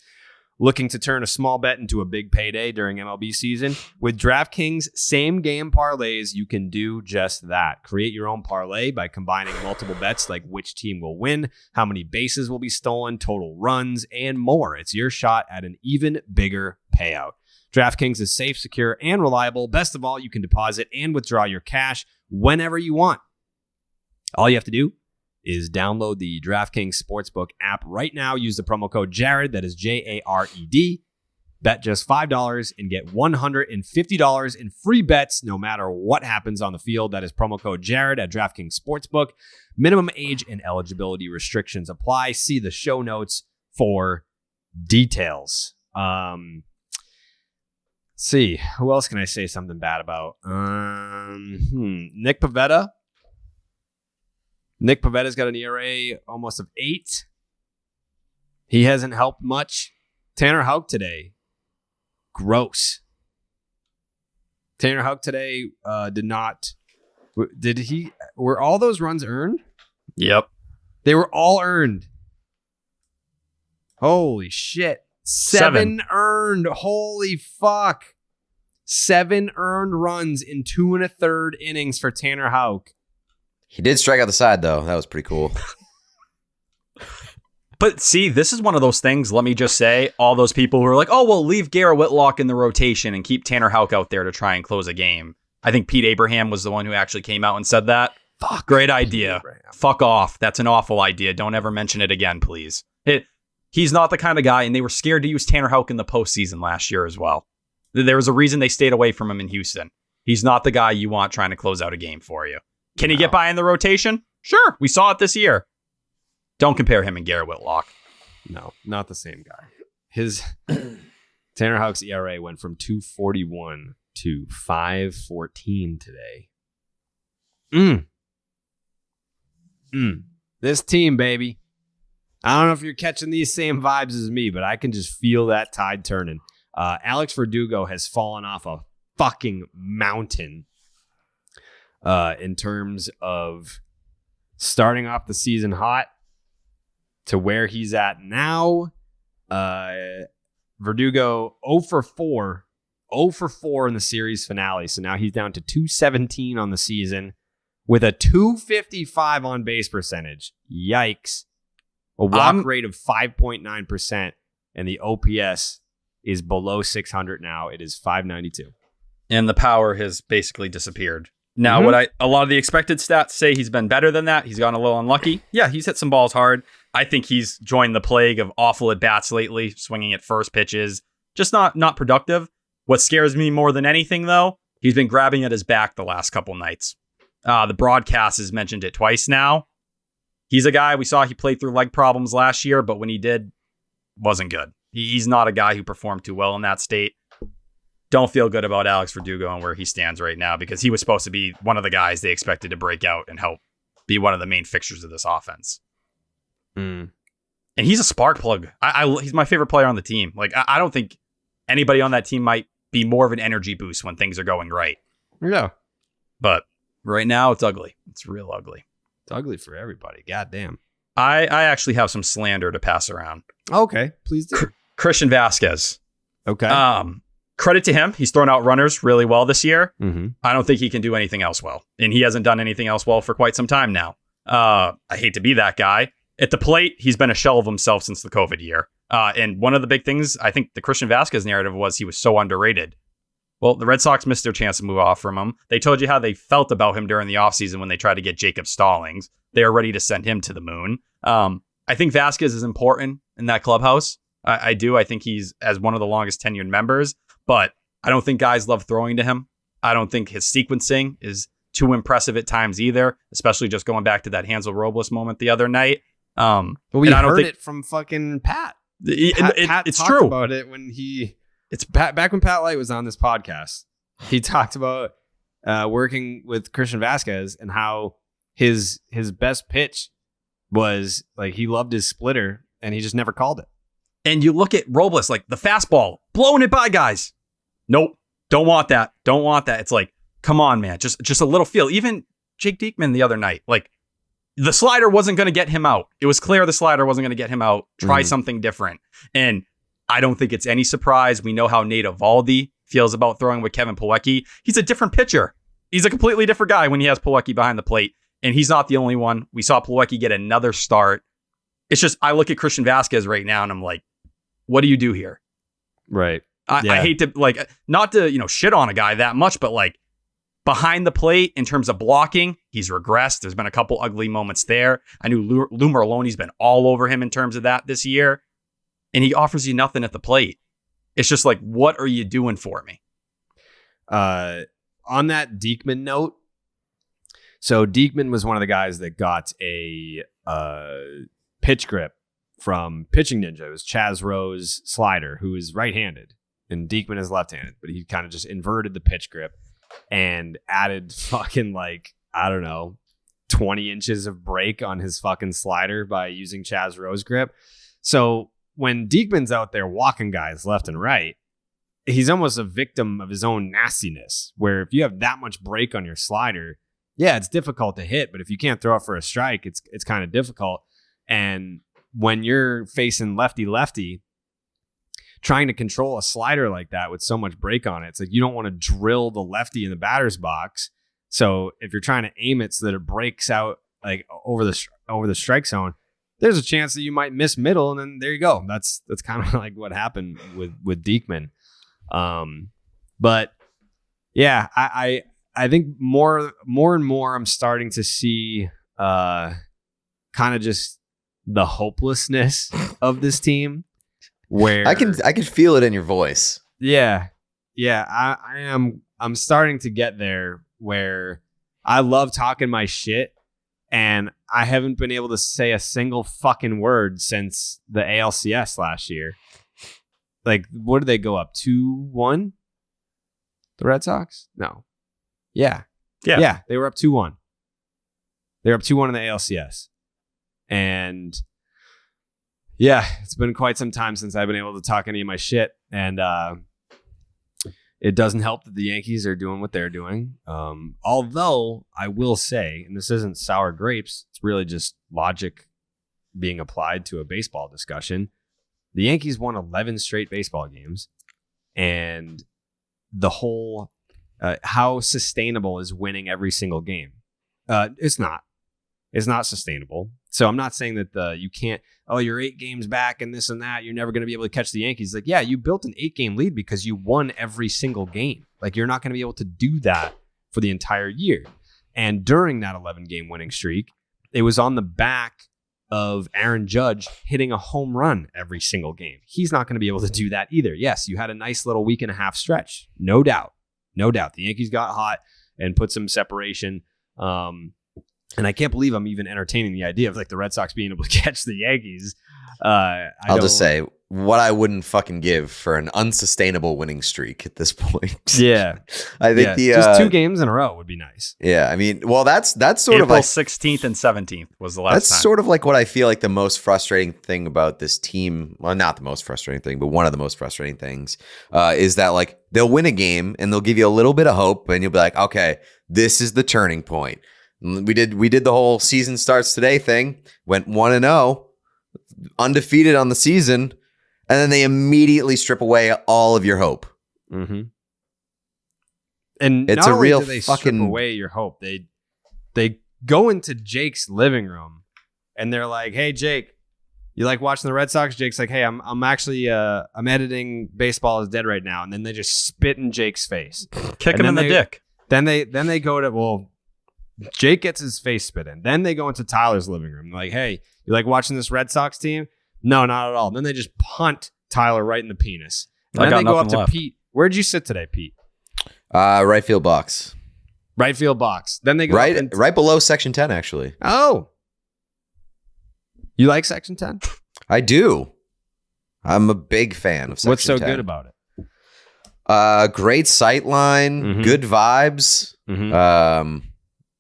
Looking to turn a small bet into a big payday during MLB season? With DraftKings same-game parlays, you can do just that. Create your own parlay by combining multiple bets like which team will win, how many bases will be stolen, total runs, and more. It's your shot at an even bigger payout. DraftKings is safe, secure, and reliable. Best of all, you can deposit and withdraw your cash whenever you want. All you have to do is download the DraftKings Sportsbook app right now. Use the promo code Jared, that is Jared. Bet just $5 and get $150 in free bets no matter what happens on the field. That is promo code Jared at DraftKings Sportsbook. Minimum age and eligibility restrictions apply. See the show notes for details. Let's see. Who else can I say something bad about? Nick Pivetta. Nick Pavetta's got an ERA almost of 8. He hasn't helped much. Tanner Houck today. Gross. Tanner Houck today were all those runs earned? Yep. They were all earned. Holy shit. 7 earned. Holy fuck. 7 earned runs in 2 1/3 innings for Tanner Houck. He did strike out the side, though. That was pretty cool. But see, this is one of those things, let me just say, all those people who are like, oh, well, leave Garrett Whitlock in the rotation and keep Tanner Houck out there to try and close a game. I think Pete Abraham was the one who actually came out and said that. Fuck. Great idea. Fuck off. That's an awful idea. Don't ever mention it again, please. He's not the kind of guy, and they were scared to use Tanner Houck in the postseason last year as well. There was a reason they stayed away from him in Houston. He's not the guy you want trying to close out a game for you. Can he get by in the rotation? Sure. We saw it this year. Don't compare him and Garrett Whitlock. No, not the same guy. His Tanner Houck's ERA went from 2.41 to 5.14 today. This team, baby. I don't know if you're catching these same vibes as me, but I can just feel that tide turning. Alex Verdugo has fallen off a fucking mountain. In terms of starting off the season hot to where he's at now. Verdugo 0 for 4 in the series finale. So now he's down to 217 on the season with a 255 on base percentage. Yikes. A walk rate of 5.9%, and the OPS is below 600 now. It is 592. And the power has basically disappeared. Now, a lot of the expected stats say he's been better than that. He's gone a little unlucky. Yeah, he's hit some balls hard. I think he's joined the plague of awful at-bats lately, swinging at first pitches. Just not productive. What scares me more than anything, though, he's been grabbing at his back the last couple nights. The broadcast has mentioned it twice now. He's a guy, we saw he played through leg problems last year, but when he did, wasn't good. He's not a guy who performed too well in that state. Don't feel good about Alex Verdugo and where he stands right now because he was supposed to be one of the guys they expected to break out and help be one of the main fixtures of this offense. And he's a spark plug. He's my favorite player on the team. Like, I don't think anybody on that team might be more of an energy boost when things are going right. Yeah. But right now, it's ugly. It's real ugly. It's ugly for everybody. God damn. I actually have some slander to pass around. Okay, please do. Christian Vazquez. Okay. Credit to him. He's thrown out runners really well this year. Mm-hmm. I don't think he can do anything else well. And he hasn't done anything else well for quite some time now. I hate to be that guy. At the plate, he's been a shell of himself since the COVID year. And one of the big things, I think the Christian Vazquez narrative was he was so underrated. Well, the Red Sox missed their chance to move off from him. They told you how they felt about him during the offseason when they tried to get Jacob Stallings. They are ready to send him to the moon. I think Vazquez is important in that clubhouse. I do. I think he's as one of the longest tenured members, but I don't think guys love throwing to him. I don't think his sequencing is too impressive at times either, especially just going back to that Hansel Robles moment the other night. But we heard it from fucking Pat. Pat it's talked true about it when back when Pat Light was on this podcast. He talked about working with Christian Vazquez and how his best pitch was like he loved his splitter and he just never called it. And you look at Robles, like the fastball, blowing it by guys. Nope, don't want that. Don't want that. It's like, come on, man, just a little feel. Even Jake Diekman the other night, like the slider wasn't going to get him out. It was clear the slider wasn't going to get him out. Try something different. And I don't think it's any surprise. We know how Nate Eovaldi feels about throwing with Kevin Plawecki. He's a different pitcher. He's a completely different guy when he has Plawecki behind the plate. And he's not the only one. We saw Plawecki get another start. It's just, I look at Christian Vazquez right now and I'm like, what do you do here? Right. I hate to, like, not to, shit on a guy that much, but like behind the plate in terms of blocking, he's regressed. There's been a couple ugly moments there. I knew Lou Merloni's been all over him in terms of that this year. And he offers you nothing at the plate. It's just like, what are you doing for me? On that Diekman note, so Diekman was one of the guys that got a pitch grip from Pitching Ninja. It was Chaz Rowe's slider, who is right-handed, and Diekman is left-handed. But he kind of just inverted the pitch grip and added fucking 20 inches of break on his fucking slider by using Chaz Rowe's grip. So when Diekman's out there walking guys left and right, he's almost a victim of his own nastiness, where if you have that much break on your slider, yeah, it's difficult to hit, but if you can't throw it for a strike, it's kind of difficult. And when you're facing lefty, trying to control a slider like that with so much break on it, it's like you don't want to drill the lefty in the batter's box. So if you're trying to aim it so that it breaks out like over the strike zone, there's a chance that you might miss middle, and then there you go. That's kind of like what happened with Diekman. But yeah, I think more and more I'm starting to see kind of just the hopelessness of this team, where I can feel it in your voice. Yeah. I'm starting to get there where I love talking my shit, and I haven't been able to say a single fucking word since the ALCS last year. Like, what did they go up 2-1? The Red Sox? No. Yeah. They were up 2-1. They were up 2-1 in the ALCS. And yeah, it's been quite some time since I've been able to talk any of my shit. And it doesn't help that the Yankees are doing what they're doing. Although I will say, and this isn't sour grapes, it's really just logic being applied to a baseball discussion. The Yankees won 11 straight baseball games, and the whole how sustainable is winning every single game? It's not. It's not sustainable. So I'm not saying that you can't, you're 8 games back and this and that, you're never going to be able to catch the Yankees. Like, yeah, you built an 8-game lead because you won every single game. Like, you're not going to be able to do that for the entire year. And during that 11-game winning streak, it was on the back of Aaron Judge hitting a home run every single game. He's not going to be able to do that either. Yes, you had a nice little week and a half stretch. No doubt. The Yankees got hot and put some separation. And I can't believe I'm even entertaining the idea of like the Red Sox being able to catch the Yankees. I'll just say, what I wouldn't fucking give for an unsustainable winning streak at this point. Yeah. I think just 2 games in a row would be nice. Yeah, I mean, well, that's sort April of like 16th and 17th was the last that's time. sort of like what I feel like the most frustrating thing about this team. Well, not the most frustrating thing, but one of the most frustrating things is that like they'll win a game and they'll give you a little bit of hope, and you'll be like, okay, this is the turning point. We did the whole season starts today thing. Went 1-0, undefeated on the season. And then they immediately strip away all of your hope. Mm-hmm. And it's not a only real do they fucking strip away your hope, they go into Jake's living room and they're like, "Hey, Jake, you like watching the Red Sox?" Jake's like, "Hey, I'm actually I'm editing Baseball is Dead right now." And then they just spit in Jake's face, kick him in the dick. Then they go to Jake gets his face spit in. Then they go into Tyler's living room. Like, "Hey, you like watching this Red Sox team?" No, not at all. And then they just punt Tyler right in the penis. And then they go up to left. Pete. Where'd you sit today, Pete? right field box. Right field box. Then they go right below Section 10, actually. Oh. You like Section 10? I do. I'm a big fan of Section 10. What's so good about it? Great sight line, good vibes.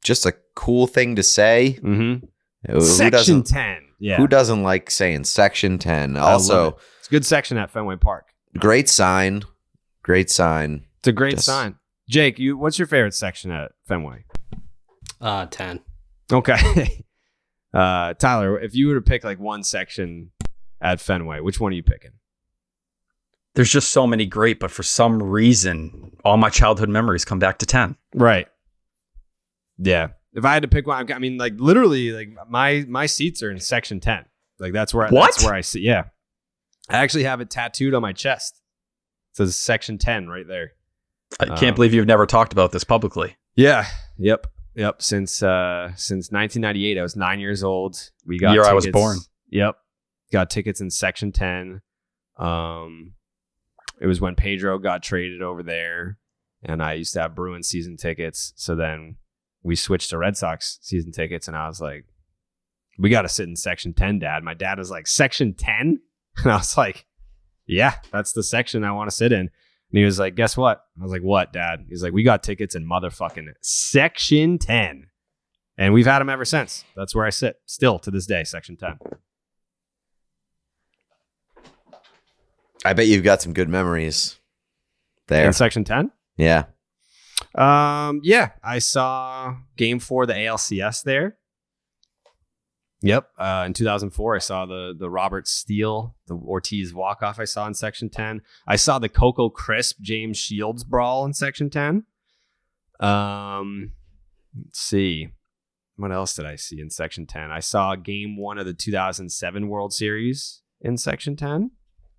Just a cool thing to say. Section 10. Yeah. Who doesn't like saying Section 10? Also, it's a good section at Fenway Park. Great sign. It's a great sign. Jake, what's your favorite section at Fenway? 10. Okay. Tyler, if you were to pick like one section at Fenway, which one are you picking? There's just so many great, but for some reason, all my childhood memories come back to 10. Right. Yeah. If I had to pick one, I mean, like literally, like my seats are in Section 10. Like that's where I sit. Yeah, I actually have it tattooed on my chest. It says Section 10 right there. I can't believe you've never talked about this publicly. Yeah. Yep. Since 1998, I was 9 years old. We got year tickets. I was born. Yep. Got tickets in Section 10. It was when Pedro got traded over there, and I used to have Bruins season tickets. So then we switched to Red Sox season tickets, and I was like, we got to sit in Section 10, Dad. My dad was like, Section 10? And I was like, yeah, that's the section I want to sit in. And he was like, guess what? I was like, what, Dad? He's like, we got tickets in motherfucking Section 10. And we've had them ever since. That's where I sit. Still to this day, Section 10. I bet you've got some good memories there. In Section 10? Yeah. Yeah, I saw Game 4 of the ALCS there. Yep. In 2004, I saw the Robert Steele, the Ortiz walk-off I saw in Section 10. I saw the Coco Crisp James Shields brawl in Section 10. Let's see. What else did I see in Section 10? I saw Game 1 of the 2007 World Series in Section 10.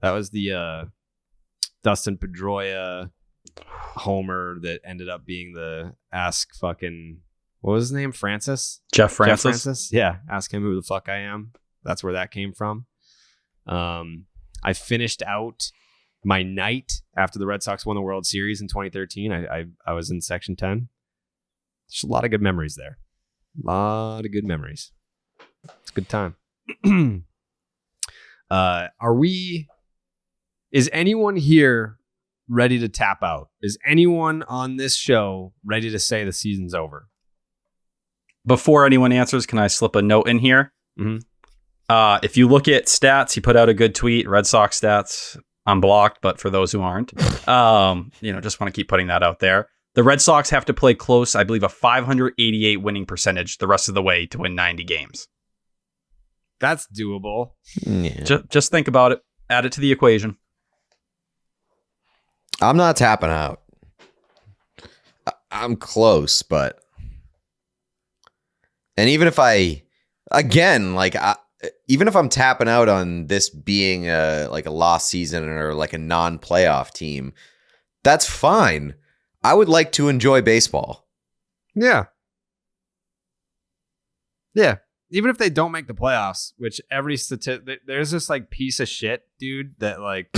That was the Dustin Pedroia homer that ended up being the what was his name? Jeff Francis. Yeah. Ask him who the fuck I am. That's where that came from. I finished out my night after the Red Sox won the World Series in 2013. I was in Section 10. There's a lot of good memories there. A lot of good memories. It's a good time. Is anyone here ready to tap out? Is anyone on this show ready to say the season's over? Before anyone answers, can I slip a note in here? Mm-hmm. If you look at stats, he put out a good tweet, Red Sox stats. I'm blocked, but for those who aren't, just want to keep putting that out there. The Red Sox have to play close, I believe, a 588 winning percentage the rest of the way to win 90 games. That's doable. Yeah. Just think about it. Add it to the equation. I'm not tapping out. I'm close, but... And even if even if I'm tapping out on this being a lost season or like a non-playoff team, that's fine. I would like to enjoy baseball. Yeah. Yeah. Even if they don't make the playoffs, which there's this like piece of shit dude that like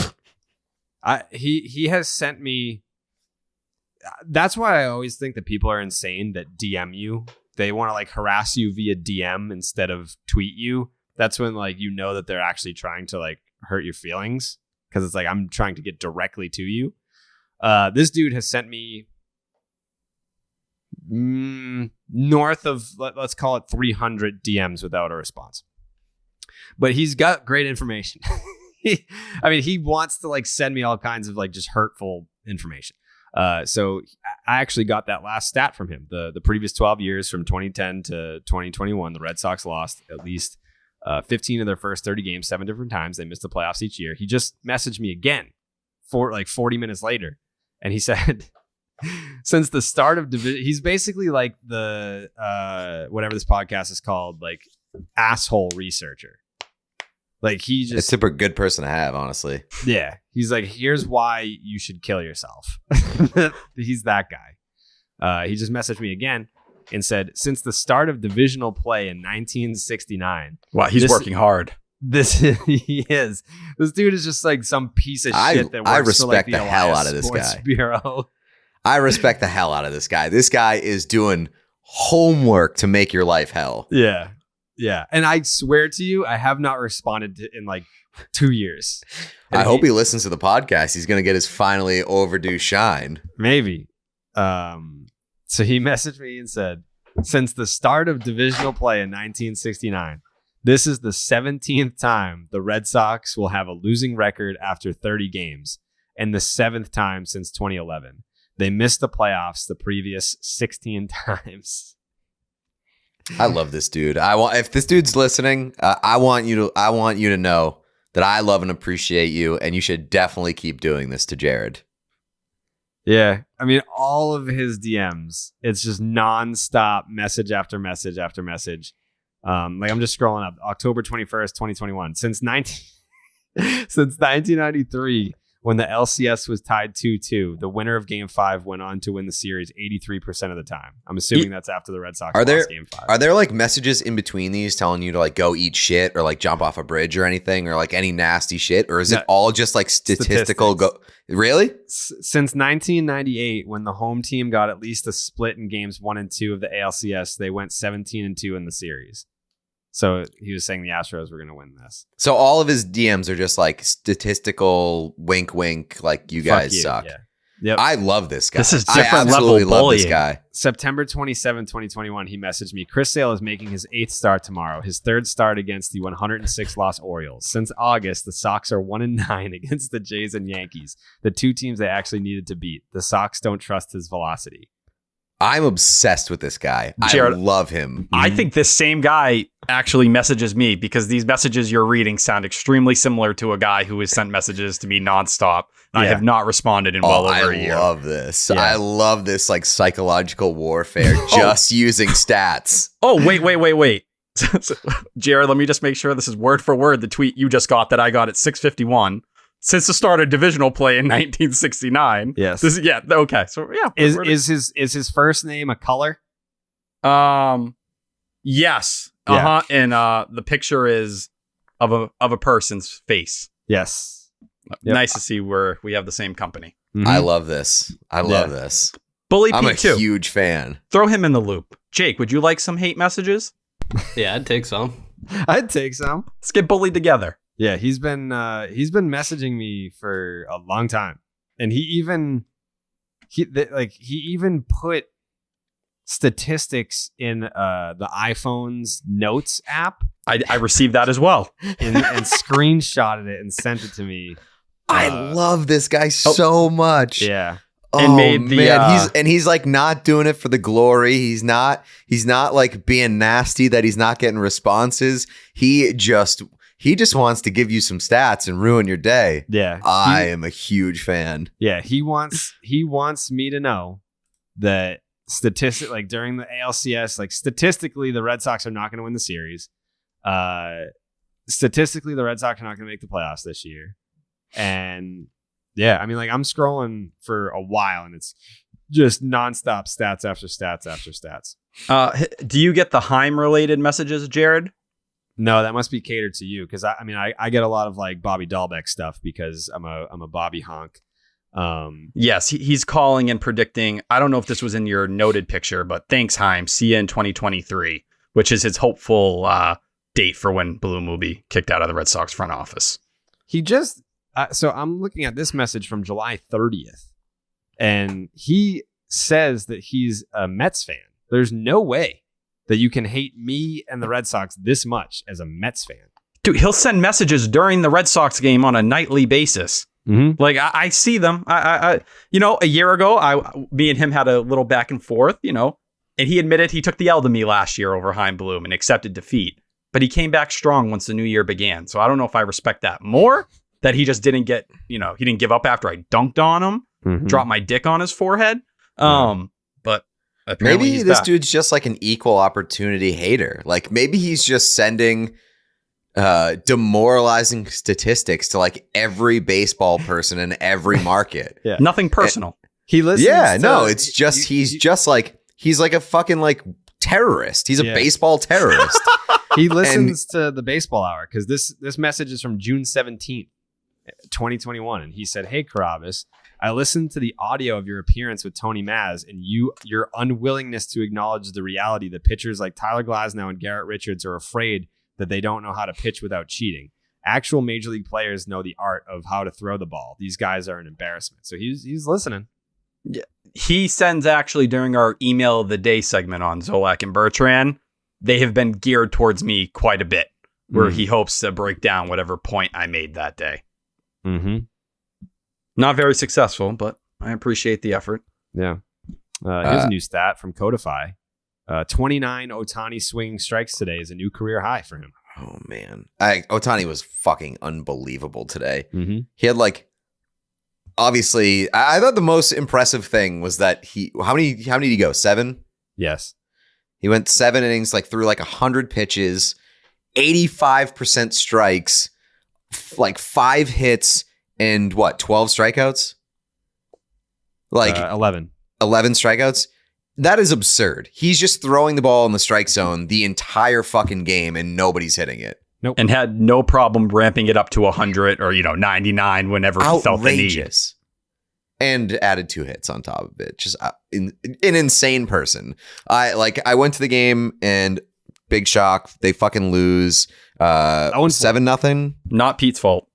he has sent me. That's why I always think that people are insane that DM you. They want to like harass you via DM instead of tweet you. That's when like that they're actually trying to like hurt your feelings because it's like I'm trying to get directly to you. This dude has sent me north of, let's call it 300 DMs without a response. But he's got great information. He wants to like send me all kinds of like just hurtful information. So I actually got that last stat from him. The previous 12 years from 2010 to 2021, the Red Sox lost at least 15 of their first 30 games, 7 different times. They missed the playoffs each year. He just messaged me again for like 40 minutes later. And he said, since the start of division, he's basically like the, whatever this podcast is called, like asshole researcher. Like he just, it's a super good person to have, honestly. Yeah. He's like, here's why you should kill yourself. He's that guy. He just messaged me again and said, since the start of divisional play in 1969. Wow, he's working hard. He is. This dude is just like some piece of shit that works I respect for like the hell out of this Sports guy. Bureau. I respect the hell out of this guy. This guy is doing homework to make your life hell. Yeah. Yeah. And I swear to you, I have not responded in like 2 years. And I hope he listens to the podcast. He's going to get his finally overdue shine. Maybe. So he messaged me and said, since the start of divisional play in 1969, this is the 17th time the Red Sox will have a losing record after 30 games and the 7th time since 2011. They missed the playoffs the previous 16 times. I love this dude. If this dude's listening, I want you to know that I love and appreciate you, and you should definitely keep doing this to Jared. Yeah. I mean, all of his DMs, it's just nonstop message after message after message. Like I'm just scrolling up. October 21st, 2021. Since 1993, when the LCS was tied 2-2, the winner of Game 5 went on to win the series 83% of the time. I'm assuming that's after the Red Sox lost Game 5. Are there like messages in between these telling you to like go eat shit or like jump off a bridge or anything or like any nasty shit? Or is it all just like statistical? Really? Since 1998, when the home team got at least a split in games 1 and 2 of the ALCS, they went 17-2 in the series. So he was saying the Astros were going to win this. So all of his DMs are just like statistical wink, wink, like you guys suck. Yeah. Yep. I love this guy. This is I different absolutely level love this bullying. guy. September 27, 2021, he messaged me, Chris Sale is making his 8th start tomorrow, his 3rd start against the 106 loss Orioles. Since August, the Sox are 1-9 against the Jays and Yankees, the 2 teams they actually needed to beat. The Sox don't trust his velocity. I'm obsessed with this guy. Jared, I love him. I think this same guy actually messages me because these messages you're reading sound extremely similar to a guy who has sent messages to me nonstop. I have not responded in well over a year. I love this. Yeah. I love this like psychological warfare just using stats. Oh, wait. Jared, let me just make sure this is word for word the tweet you just got that I got at 6:51. Since the start of divisional play in 1969. Yes. Okay. So yeah. Is his first name a color? Yes. Yeah. And the picture is of a person's face. Yes. Yep. Nice to see we have the same company. Mm-hmm. I love this. I love this. Bully I'm Pete too. a huge fan. Throw him in the loop. Jake, would you like some hate messages? Yeah, I'd take some. I'd take some. Let's get bullied together. Yeah, he's been messaging me for a long time, and he even put statistics in the iPhone's Notes app. I received that as well, and screenshotted it and sent it to me. I love this guy so much. Yeah. And made the he's like not doing it for the glory. He's not like being nasty that he's not getting responses. He just wants to give you some stats and ruin your day. Yeah. I am a huge fan. Yeah, he wants me to know that like during the ALCS, like statistically the Red Sox are not going to win the series. Statistically the Red Sox are not going to make the playoffs this year. And yeah, I mean, like I'm scrolling for a while and it's just nonstop stats after stats after stats. Do you get the Heim related messages, Jared? No, that must be catered to you because I get a lot of like Bobby Dahlbeck stuff because I'm a Bobby honk. Yes, he's calling and predicting. I don't know if this was in your noted picture, but thanks, Heim. See you in 2023, which is his hopeful date for when Bloom will be kicked out of the Red Sox front office. He just so I'm looking at this message from July 30th, and he says that he's a Mets fan. There's no way that you can hate me and the Red Sox this much as a Mets fan. Dude, he'll send messages during the Red Sox game on a nightly basis. Mm-hmm. Like I see them. I a year ago, me and him had a little back and forth, and he admitted he took the L to me last year over Heim Bloom and accepted defeat. But he came back strong once the new year began. So I don't know if I respect that more, that he just didn't get, he didn't give up after I dunked on him, dropped my dick on his forehead. But apparently maybe this dude's just like an equal opportunity hater. Like maybe he's just sending demoralizing statistics to like every baseball person in every market. Yeah. Nothing personal. He listens. Yeah, no, it's just he's like a fucking like terrorist. He's a baseball terrorist. He listens to the Baseball Hour because this message is from June 17th, 2021. And he said, "Hey, Carrabis, I listened to the audio of your appearance with Tony Maz and your unwillingness to acknowledge the reality that pitchers like Tyler Glasnow and Garrett Richards are afraid that they don't know how to pitch without cheating. Actual major league players know the art of how to throw the ball. These guys are an embarrassment." So he's listening. Yeah. He sends actually during our email of the day segment on Zolak and Bertrand, they have been geared towards me quite a bit, where he hopes to break down whatever point I made that day. Mm-hmm. Not very successful, but I appreciate the effort. Yeah. Here's a new stat from Codify. 29 Ohtani swinging strikes today is a new career high for him. Oh, man. Ohtani was fucking unbelievable today. Mm-hmm. He had like, obviously, I thought the most impressive thing was that how many did he go? 7? Yes. He went 7 innings, like through like 100 pitches, 85% strikes, like 5 hits and 12 strikeouts? Like 11 strikeouts? That is absurd. He's just throwing the ball in the strike zone the entire fucking game and nobody's hitting it. Nope. And had no problem ramping it up to 100 or 99 whenever he felt the need. Outrageous. And added 2 hits on top of it. Just an insane person. I went to the game and big shock. They fucking lose 7-0. Not Pete's fault.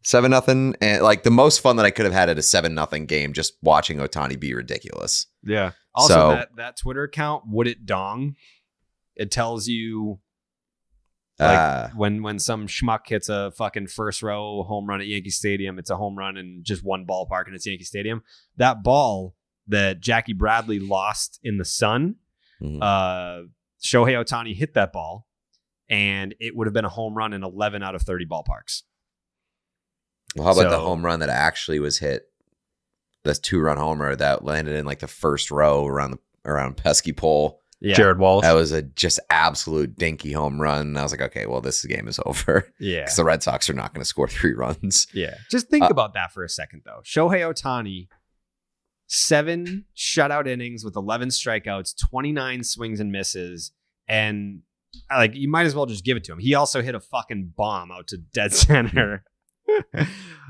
7-0. And like the most fun that I could have had at a 7-0 game, just watching Ohtani be ridiculous. Yeah. Also, that Twitter account, Would It Dong? It tells you like when some schmuck hits a fucking first row home run at Yankee Stadium, it's a home run in just one ballpark and it's Yankee Stadium. That ball that Jackie Bradley lost in the sun, Shohei Ohtani hit that ball and it would have been a home run in 11 out of 30 ballparks. Well, how about the home run that actually was hit? The 2-run homer that landed in like the first row around pesky pole. Yeah. Jared Wallace. That was a just absolute dinky home run. And I was like, okay, well, this game is over. Yeah. Because the Red Sox are not going to score 3 runs. Yeah. Just think about that for a second, though. Shohei Ohtani, 7 shutout innings with 11 strikeouts, 29 swings and misses. And like, you might as well just give it to him. He also hit a fucking bomb out to dead center.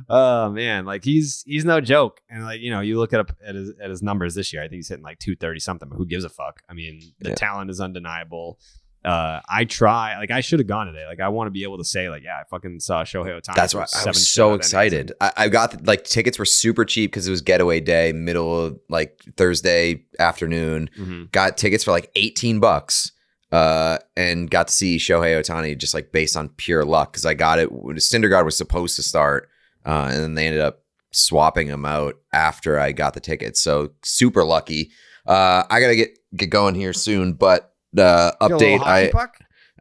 Oh man, like he's no joke. And like, you look at his numbers this year, I think he's hitting like 230 something, but who gives a fuck? I mean, the talent is undeniable. I should have gone today. Like, I want to be able to say like, yeah, I fucking saw Shohei Ohtani. That's why I was so excited. I got like tickets were super cheap because it was getaway day, middle of like Thursday afternoon. Mm-hmm. Got tickets for like $18. And got to see Shohei Ohtani just like based on pure luck because I got it when Syndergaard was supposed to start, and then they ended up swapping him out after I got the tickets. So super lucky. I gotta get going here soon, but update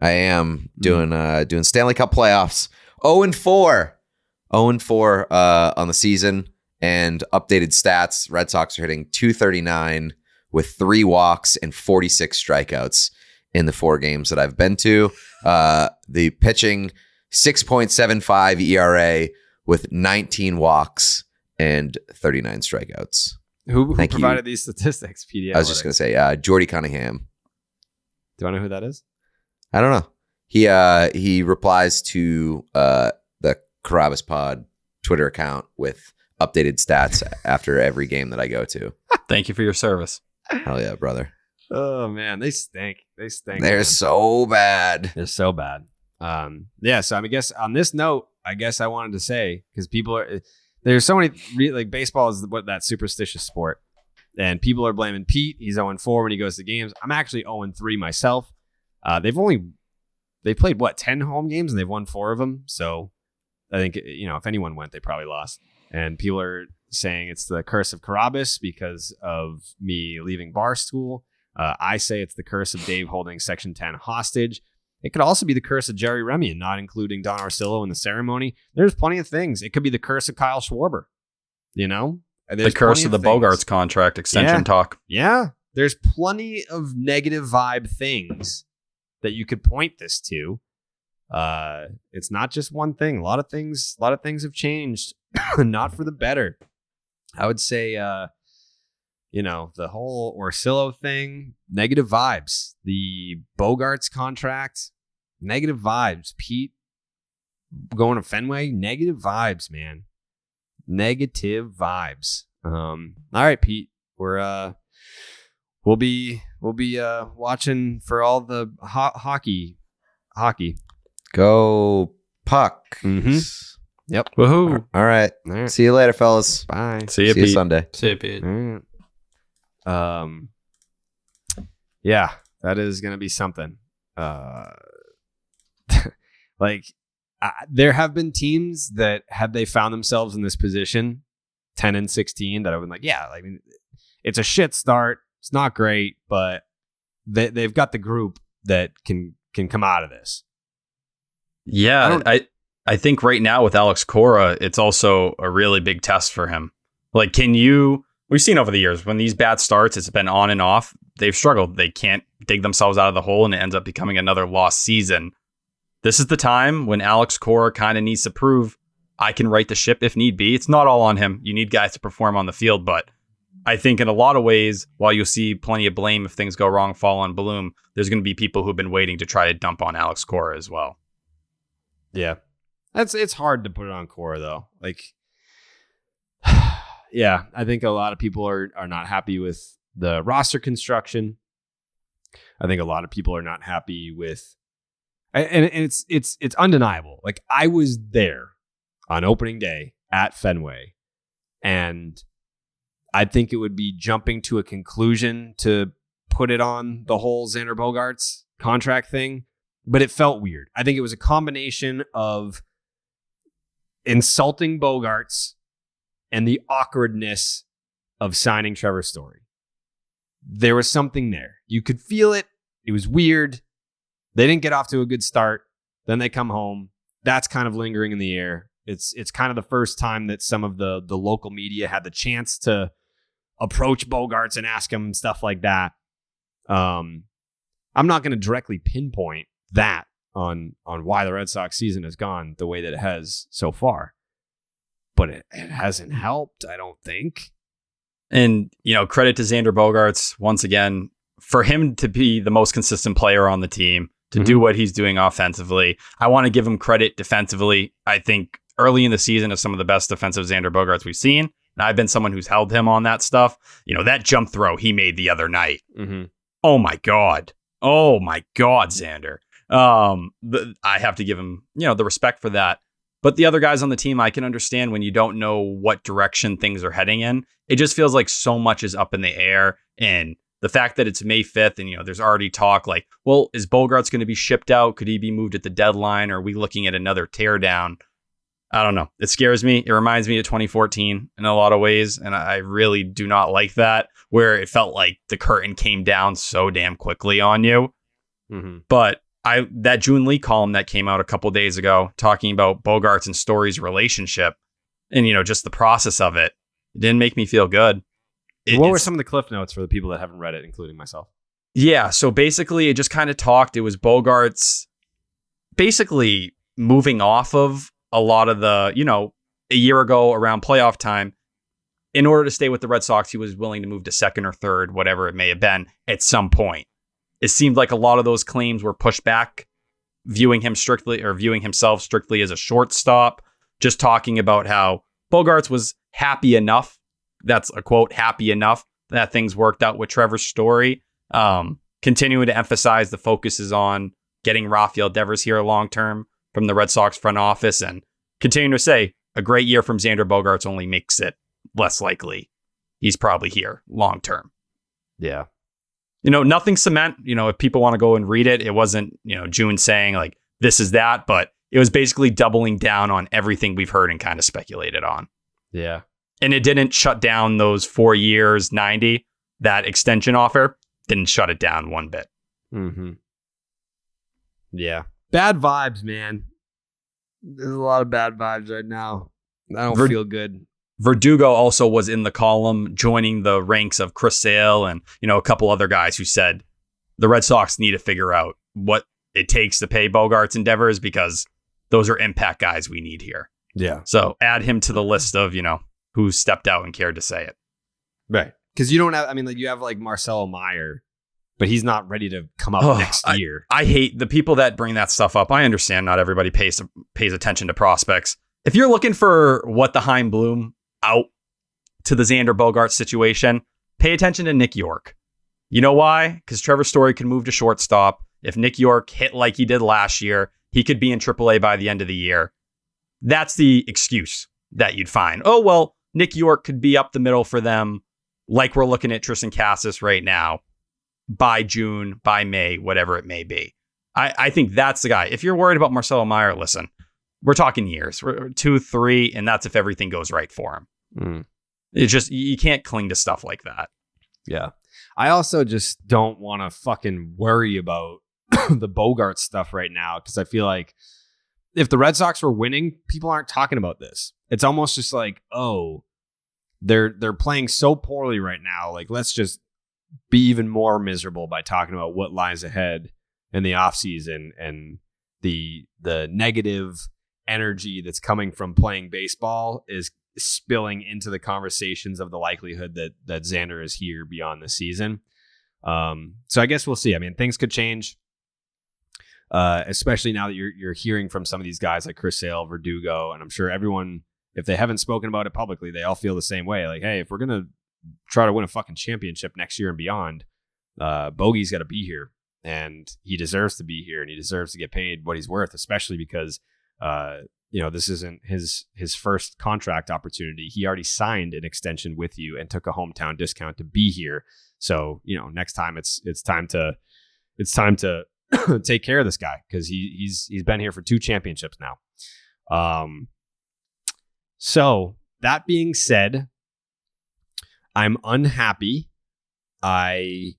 I am doing Stanley Cup playoffs. 0-4 on the season, and updated stats. Red Sox are hitting .239 with 3 walks and 46 strikeouts. In the 4 games that I've been to. The pitching, 6.75 ERA with 19 walks and 39 strikeouts. Who provided these statistics, PD? I was just going to say, Jordy Cunningham. Do I know who that is? I don't know. He replies to the Carrabis Pod Twitter account with updated stats after every game that I go to. Thank you for your service. Hell yeah, brother. Oh man, they stink. They're so bad. They're so bad. Yeah. So I guess on this note, I guess I wanted to say, because there's so many, like baseball is that superstitious sport. And people are blaming Pete. He's 0-4 when he goes to games. I'm actually 0-3 myself. They've played 10 home games and they've won 4 of them. So I think, if anyone went, they probably lost. And people are saying it's the curse of Carrabis because of me leaving Barstool. I say it's the curse of Dave holding Section 10 hostage. It could also be the curse of Jerry Remy and not including Don Orsillo in the ceremony. There's plenty of things. It could be the curse of Kyle Schwarber. The curse of the Bogarts contract extension talk. Yeah. There's plenty of negative vibe things that you could point this to. It's not just one thing. A lot of things have changed, not for the better. I would say, the whole Orsillo thing, negative vibes. The Bogarts contract, negative vibes. Pete going to Fenway, negative vibes, man. Negative vibes. All right, Pete. We'll be watching for all the hockey. Go Puck. Mm-hmm. Yep. Woohoo. All right. See you later, fellas. Bye. See you, See you Pete. Sunday. See you, Pete. All right. Yeah, that is gonna be something. There have been teams that had they found themselves in this position, 10-16, that I've been like, yeah, I mean, it's a shit start. It's not great, but they've got the group that can come out of this. Yeah, I think right now with Alex Cora, it's also a really big test for him. Like, we've seen over the years when these bad starts, it's been on and off. They've struggled. They can't dig themselves out of the hole and it ends up becoming another lost season. This is the time when Alex Cora kind of needs to prove I can right the ship if need be. It's not all on him. You need guys to perform on the field, but I think in a lot of ways, while you'll see plenty of blame if things go wrong, fall on Bloom, there's going to be people who've been waiting to try to dump on Alex Cora as well. Yeah. It's hard to put it on Cora though. Like, yeah, I think a lot of people are not happy with the roster construction. I think a lot of people are not happy with, and it's undeniable. Like, I was there on opening day at Fenway, and I think it would be jumping to a conclusion to put it on the whole Xander Bogarts contract thing, but it felt weird. I think it was a combination of insulting Bogarts and the awkwardness of signing Trevor Story. There was something there. You could feel it. It was weird. They didn't get off to a good start. Then they come home. That's kind of lingering in the air. It's kind of the first time that some of the local media had the chance to approach Bogarts and ask him stuff like that. I'm not going to directly pinpoint that on why the Red Sox season has gone the way that it has so far, but it hasn't helped, I don't think. And, credit to Xander Bogarts once again for him to be the most consistent player on the team, to do what he's doing offensively. I want to give him credit defensively. I think early in the season is some of the best defensive Xander Bogarts we've seen. And I've been someone who's held him on that stuff. That jump throw he made the other night. Mm-hmm. Oh my God, Xander. I have to give him, the respect for that. But the other guys on the team, I can understand when you don't know what direction things are heading in. It just feels like so much is up in the air. And the fact that it's May 5th and, there's already talk like, well, is Bogarts going to be shipped out? Could he be moved at the deadline? Or are we looking at another teardown? I don't know. It scares me. It reminds me of 2014 in a lot of ways. And I really do not like that, where it felt like the curtain came down so damn quickly on you. Mm-hmm. But that June Lee column that came out a couple days ago talking about Bogarts and Story's relationship and, just the process of it didn't make me feel good. What were some of the cliff notes for the people that haven't read it, including myself? Yeah. So basically it just kind of talked. It was Bogarts basically moving off of a lot of the, a year ago around playoff time. In order to stay with the Red Sox, he was willing to move to second or third, whatever it may have been at some point. It seemed like a lot of those claims were pushed back, viewing himself strictly as a shortstop, just talking about how Bogarts was happy enough. That's a quote, happy enough that things worked out with Trevor Story. Continuing to emphasize the focus is on getting Rafael Devers here long-term from the Red Sox front office. And continue to say a great year from Xander Bogarts only makes it less likely he's probably here long term. Yeah. Nothing cement, if people want to go and read it, it wasn't, June saying like this is that, but it was basically doubling down on everything we've heard and kind of speculated on. Yeah. And it didn't shut down those 4 years, 90, that extension offer didn't shut it down one bit. Mm-hmm. Yeah. Bad vibes, man. There's a lot of bad vibes right now. I don't feel good. Verdugo also was in the column joining the ranks of Chris Sale and, a couple other guys who said the Red Sox need to figure out what it takes to pay Bogarts endeavors because those are impact guys we need here. Yeah. So add him to the list of, who stepped out and cared to say it. Right. Because you don't have, you have like Marcelo Meyer, but he's not ready to come up next year. I hate the people that bring that stuff up. I understand not everybody pays attention to prospects. If you're looking for what the Heim Bloom out to the Xander Bogaerts situation, pay attention to Nick York. You know why? Because Trevor Story can move to shortstop. If Nick York hit like he did last year, he could be in AAA by the end of the year. That's the excuse that you'd find. Oh, well, Nick York could be up the middle for them like we're looking at Tristan Cassis right now by June, by May, whatever it may be. I think that's the guy. If you're worried about Marcelo Meyer, listen, we're talking years, 2, 3, and that's if everything goes right for him. It's just, you can't cling to stuff like that. Yeah. I also just don't want to fucking worry about the Bogart stuff right now because I feel like if the Red Sox were winning, people aren't talking about this. It's almost just like, oh, they're playing so poorly right now. Like, let's just be even more miserable by talking about what lies ahead in the offseason and the negative energy that's coming from playing baseball is spilling into the conversations of the likelihood that Xander is here beyond the season. So I guess we'll see. Things could change, especially now that you're hearing from some of these guys like Chris Sale, Verdugo, and I'm sure everyone, if they haven't spoken about it publicly, they all feel the same way. Like, hey, if we're gonna try to win a fucking championship next year and beyond, Bogey's got to be here, and he deserves to be here, and he deserves to get paid what he's worth, especially because this isn't his first contract opportunity. He already signed an extension with you and took a hometown discount to be here. So, next time it's time to take care of this guy because he's been here for 2 championships now. So that being said, I'm unhappy. I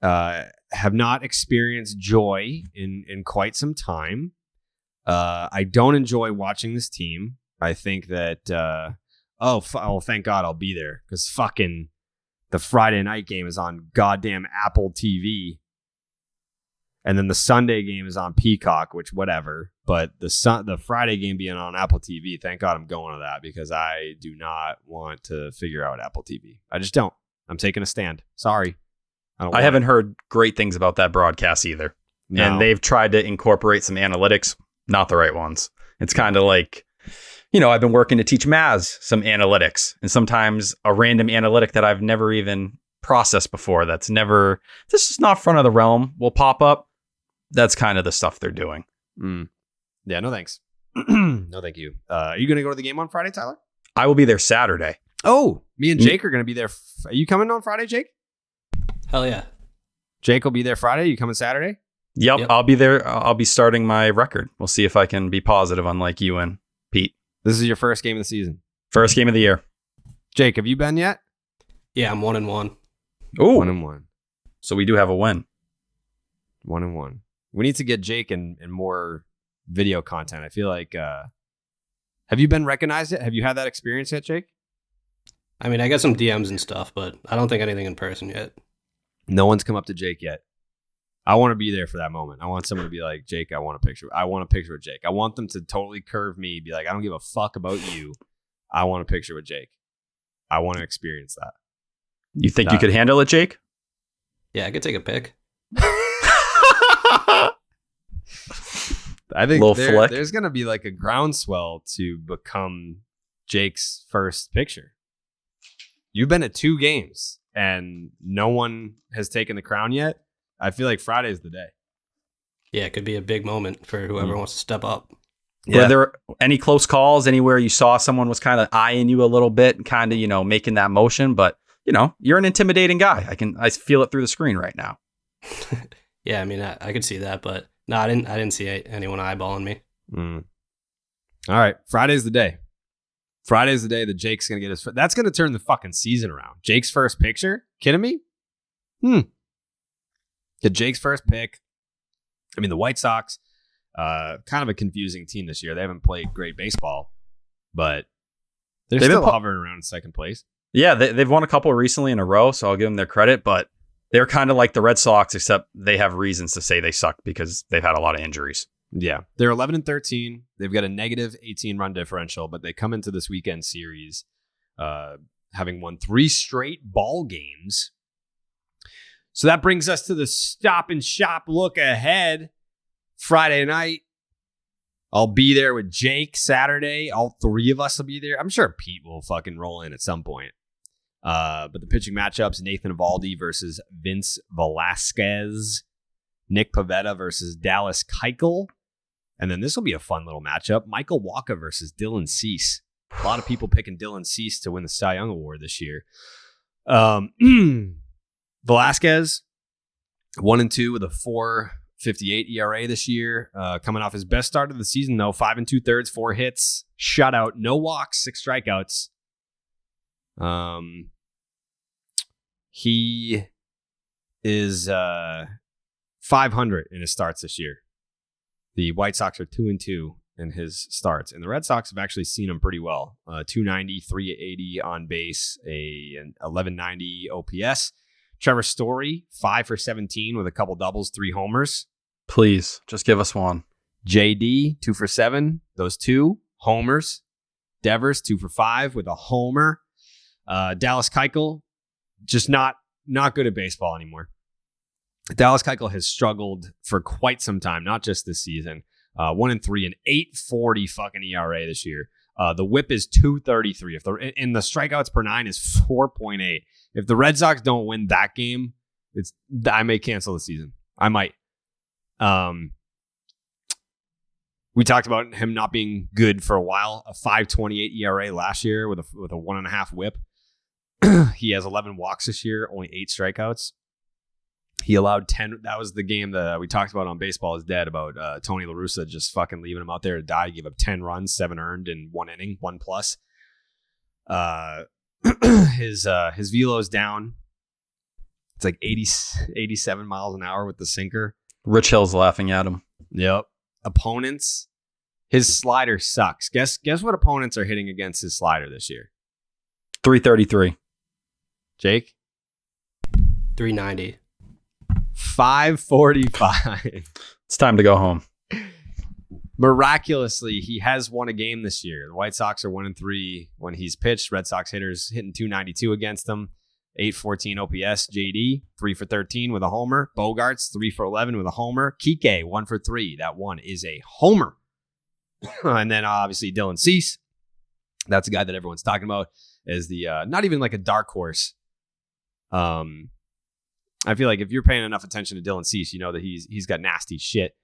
have not experienced joy in quite some time. I don't enjoy watching this team. I think that, thank God I'll be there because fucking the Friday night game is on goddamn Apple TV. And then the Sunday game is on Peacock, which whatever. But the Friday game being on Apple TV, thank God I'm going to that because I do not want to figure out Apple TV. I just don't. I'm taking a stand. Sorry. I haven't heard great things about that broadcast either. No. And they've tried to incorporate some analytics, not the right ones. It's kind of like, I've been working to teach Maz some analytics, and sometimes a random analytic that I've never even processed before this is not front of the realm will pop up. That's kind of the stuff they're doing. Yeah, no thanks. No thank you. Are you going to go to the game on Friday, Tyler? I will be there Saturday. Oh, me and Jake are going to be there. Are you coming on Friday, Jake? Hell yeah. Jake will be there Friday. You coming Saturday? Yep, I'll be there. I'll be starting my record. We'll see if I can be positive, unlike you and Pete. This is your first game of the season. First game of the year. Jake, have you been yet? Yeah, I'm 1-1. Ooh. 1-1. So we do have a win. 1-1. We need to get Jake in more video content. I feel like, have you been recognized yet? Have you had that experience yet, Jake? I got some DMs and stuff, but I don't think anything in person yet. No one's come up to Jake yet. I want to be there for that moment. I want someone to be like, Jake, I want a picture. I want a picture with Jake. I want them to totally curve me, be like, I don't give a fuck about you. I want a picture with Jake. I want to experience that. You think you could handle it, Jake? Yeah, I could take a pic. I think there's going to be like a groundswell to become Jake's first picture. You've been at 2 games and no one has taken the crown yet. I feel like Friday's the day. Yeah, it could be a big moment for whoever wants to step up. Were there any close calls anywhere you saw someone was kind of eyeing you a little bit and kind of, making that motion? But, you're an intimidating guy. I feel it through the screen right now. Yeah, I mean, I could see that, but no, I didn't see anyone eyeballing me. All right. Friday's the day. Friday's the day that Jake's going to get his... That's going to turn the fucking season around. Jake's first picture? Kidding me? Get Jake's first pick. I mean, the White Sox, kind of a confusing team this year. They haven't played great baseball, but they're still hovering around second place. Yeah, they've won a couple recently in a row, so I'll give them their credit, but they're kind of like the Red Sox, except they have reasons to say they suck because they've had a lot of injuries. Yeah, they're 11-13. They've got a negative 18 run differential, but they come into this weekend series having won 3 straight ball games. So that brings us to the Stop and Shop look ahead. Friday night, I'll be there with Jake. Saturday, all 3 of us will be there. I'm sure Pete will fucking roll in at some point. But the pitching matchups, Nathan Eovaldi versus Vince Velasquez. Nick Pivetta versus Dallas Keuchel. And then this will be a fun little matchup. Michael Wacha versus Dylan Cease. A lot of people picking Dylan Cease to win the Cy Young Award this year. Velasquez, 1-2 with a 4.58 ERA this year. Coming off his best start of the season, though. 5 2/3, 4 hits, shutout, no walks, 6 strikeouts. He is 500 in his starts this year. The White Sox are 2-2 in his starts, and the Red Sox have actually seen him pretty well. 290, 380 on base, an 1190 OPS. Trevor Story, 5 for 17 with a couple doubles, 3 homers. Please, just give us one. JD, 2 for 7, those 2 homers. Devers, 2 for 5 with a homer. Dallas Keuchel, just not good at baseball anymore. Dallas Keuchel has struggled for quite some time, not just this season. 1-3 and 8.40 fucking ERA this year. The WHIP is 2.33. And the strikeouts per 9 is 4.8. If the Red Sox don't win that game, I may cancel the season. I might. We talked about him not being good for a while. A 5.28 ERA last year with a 1.5 WHIP. He has 11 walks this year, only 8 strikeouts. He allowed 10. That was the game that we talked about on Baseball is Dead about Tony La Russa just fucking leaving him out there to die. He gave up 10 runs, 7 earned in 1 inning, 1+. His velo's down. It's like 87 miles an hour with the sinker. Rich Hill's laughing at him. Yep. Opponents, his slider sucks. Guess what opponents are hitting against his slider this year? 333. Jake? 390. 545. It's time to go home. Miraculously, he has won a game this year. The White Sox are 1-3 when he's pitched. Red Sox hitters hitting 292 against them. 814 OPS. JD, 3 for 13 with a homer. Bogarts, 3 for 11 with a homer. Kike, 1 for 3. That one is a homer. And then obviously Dylan Cease. That's a guy that everyone's talking about as the not even like a dark horse. I feel like if you're paying enough attention to Dylan Cease, you know that he's got nasty shit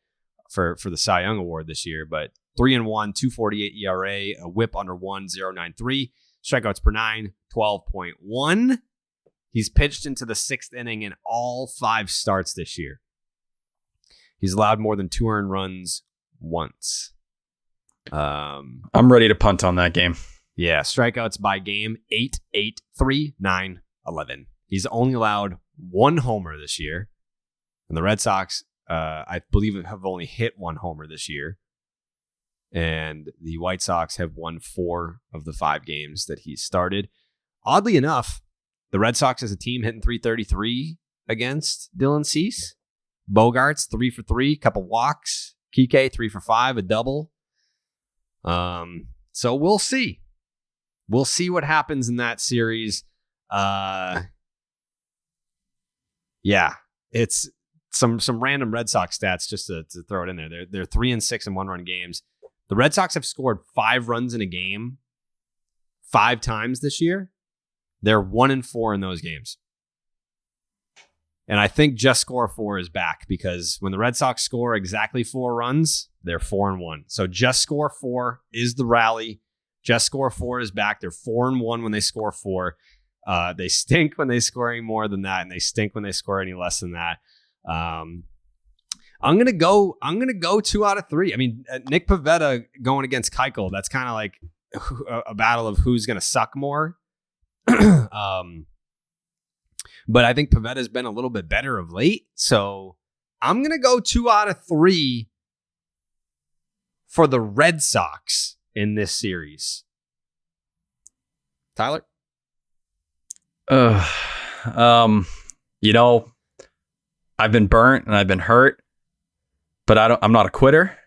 for the Cy Young Award this year. But 3-1, 2.48 ERA, a WHIP under 1, 0.93, strikeouts per 9, 12.1. He's pitched into the 6th inning in all 5 starts this year. He's allowed more than 2 earned runs once. I'm ready to punt on that game. Yeah, strikeouts by game, 8, 8, 3, 9, 11. He's only allowed 1 homer this year. And the Red Sox, I believe, have only hit 1 homer this year. And the White Sox have won 4 of the 5 games that he's started. Oddly enough, the Red Sox as a team hitting 333 against Dylan Cease. Bogarts, 3 for 3, couple walks. Kike, 3 for 5, a double. So we'll see. We'll see what happens in that series. Yeah, it's some random Red Sox stats just to throw it in there. They're 3-6 in 1-run games. The Red Sox have scored 5 runs in a game 5 times this year. They're 1-4 in those games. And I think just score 4 is back because when the Red Sox score exactly 4 runs, they're 4-1. So just score 4 is the rally. Just score 4 is back. They're 4-1 when they score 4. They stink when they score any more than that, and they stink when they score any less than that. I'm gonna go 2 out of 3. I mean, Nick Pivetta going against Keuchel, that's kind of like a battle of who's gonna suck more. But I think Pavetta's been a little bit better of late. So I'm going to go 2 out of 3 for the Red Sox in this series. Tyler? I've been burnt and I've been hurt, but I'm not a quitter.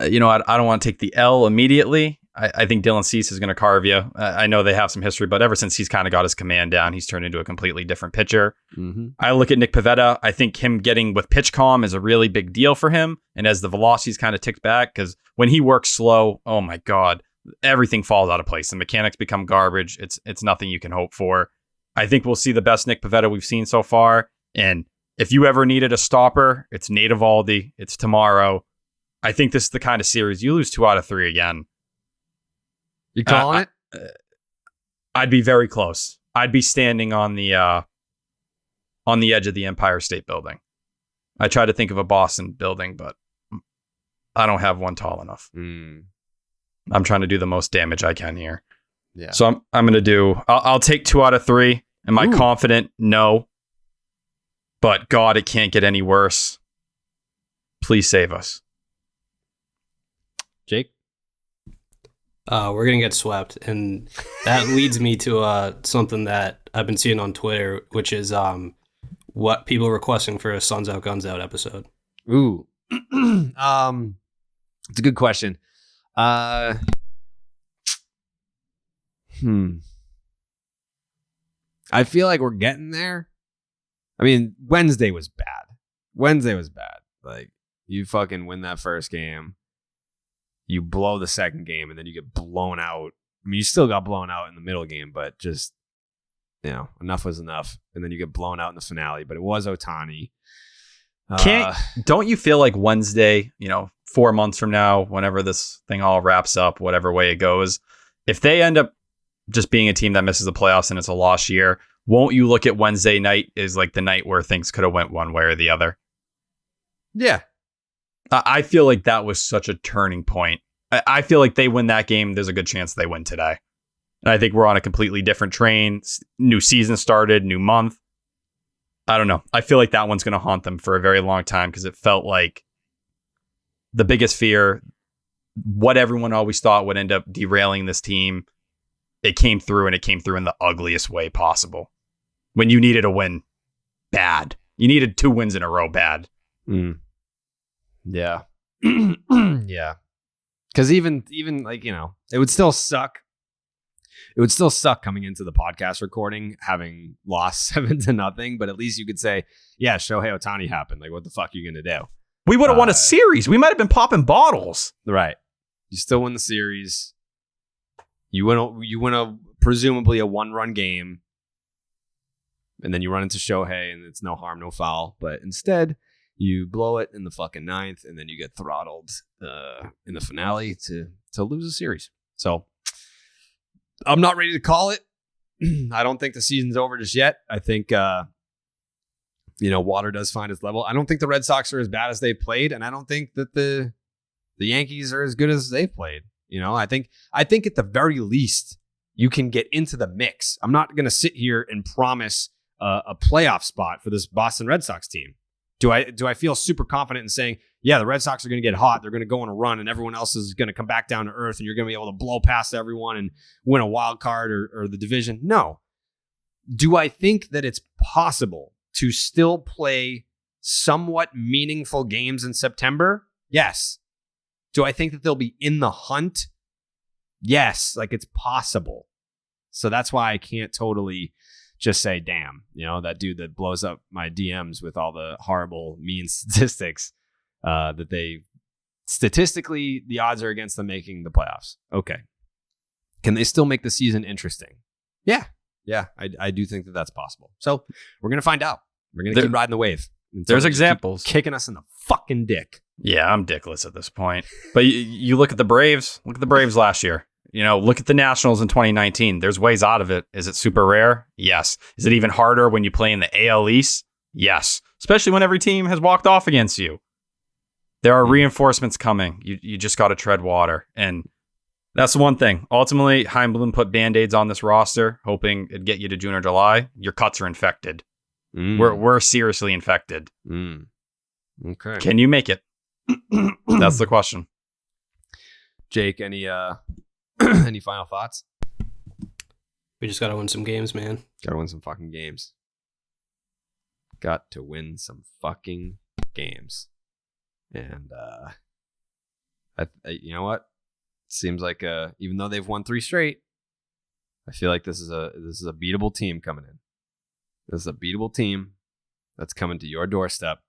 I don't want to take the L immediately. I think Dylan Cease is going to carve you. I know they have some history, but ever since he's kind of got his command down, he's turned into a completely different pitcher. Mm-hmm. I look at Nick Pivetta. I think him getting with pitch calm is a really big deal for him. And as the velocities kind of ticked back, because when he works slow, oh my God, everything falls out of place. The mechanics become garbage. It's nothing you can hope for. I think we'll see the best Nick Pivetta we've seen so far. And if you ever needed a stopper, it's Nate Eovaldi. It's tomorrow. I think this is the kind of series you lose 2 out of 3 again. You calling it? I'd be very close. I'd be standing on the edge of the Empire State Building. I tried to think of a Boston building, but I don't have one tall enough. I'm trying to do the most damage I can here. Yeah. So I'm going to I'll take 2 out of 3. Am I confident? No. But God, it can't get any worse. Please save us. Jake? We're going to get swept. And that leads me to something that I've been seeing on Twitter, which is what people are requesting for a Suns Out, Guns Out episode. Ooh. It's a good question. I feel like we're getting there. I mean, Wednesday was bad. Like, you fucking win that first game. You blow the second game, and then you get blown out. I mean, you still got blown out in the middle game, but just, enough was enough. And then you get blown out in the finale, but it was Ohtani. Don't you feel like Wednesday, 4 months from now, whenever this thing all wraps up, whatever way it goes, if they end up just being a team that misses the playoffs and it's a lost year, won't you look at Wednesday night as like the night where things could have went one way or the other? Yeah. I feel like that was such a turning point. I feel like they win that game, there's a good chance they win today. And I think we're on a completely different train. New season started, new month. I don't know. I feel like that one's going to haunt them for a very long time because it felt like the biggest fear, what everyone always thought would end up derailing this team, it came through, and it came through in the ugliest way possible. When you needed a win bad. You needed 2 wins in a row bad. Yeah. Yeah. Because even like, it would still suck. It would still suck coming into the podcast recording, having lost 7-0, but at least you could say, yeah, Shohei Ohtani happened. Like, what the fuck are you going to do? We would have won a series. We might have been popping bottles. Right. You still win the series. You win a presumably a 1-run game. And then you run into Shohei and it's no harm, no foul. But instead, you blow it in the fucking 9th, and then you get throttled in the finale to lose a series. So I'm not ready to call it. I don't think the season's over just yet. I think, water does find its level. I don't think the Red Sox are as bad as they've played, and I don't think that the Yankees are as good as they've played. I think at the very least, you can get into the mix. I'm not going to sit here and promise a playoff spot for this Boston Red Sox team. Do I feel super confident in saying, yeah, the Red Sox are going to get hot, they're going to go on a run, and everyone else is going to come back down to earth, and you're going to be able to blow past everyone and win a wild card or the division? No. Do I think that it's possible to still play somewhat meaningful games in September? Yes. Do I think that they'll be in the hunt? Yes. Like, it's possible. So that's why I can't totally just say, damn, that dude that blows up my DMs with all the horrible, mean statistics, that they statistically, the odds are against them making the playoffs. Okay. Can they still make the season interesting? Yeah. Yeah. I do think that that's possible. So we're going to find out. We're gonna keep riding the wave. There's examples kicking us in the fucking dick. Yeah, I'm dickless at this point. But you look at the Braves. Look at the Braves last year. Look at the Nationals in 2019. There's ways out of it. Is it super rare? Yes. Is it even harder when you play in the AL East? Yes. Especially when every team has walked off against you. There are reinforcements coming. You just got to tread water. And that's the one thing. Ultimately, Heimblum put Band-Aids on this roster, hoping it'd get you to June or July. Your cuts are infected. We're seriously infected. Okay. Can you make it? That's the question. Jake, any any final thoughts? We just got to win some games, man. Got to win some fucking games. Got to win some fucking games. And you know what? Seems like even though they've won 3 straight, I feel like this is a beatable team coming in. This is a beatable team that's coming to your doorstep.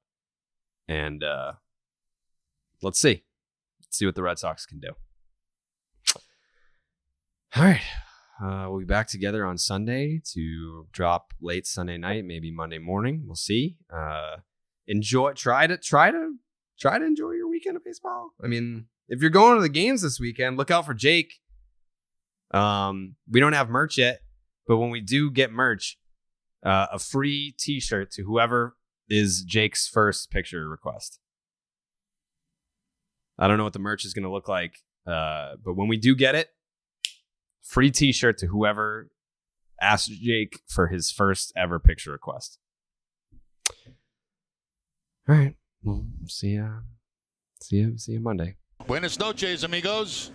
And let's see. Let's see what the Red Sox can do. All right. We'll be back together on Sunday to drop late Sunday night, maybe Monday morning. We'll see. Try to enjoy your weekend of baseball. I mean, if you're going to the games this weekend, look out for Jake. We don't have merch yet, but when we do get merch, a free t-shirt to whoever is Jake's first picture request. I don't know what the merch is going to look like, but when we do get it, free t-shirt to whoever asked Jake for his first ever picture request. All right. We'll see you Monday. Buenas noches, amigos.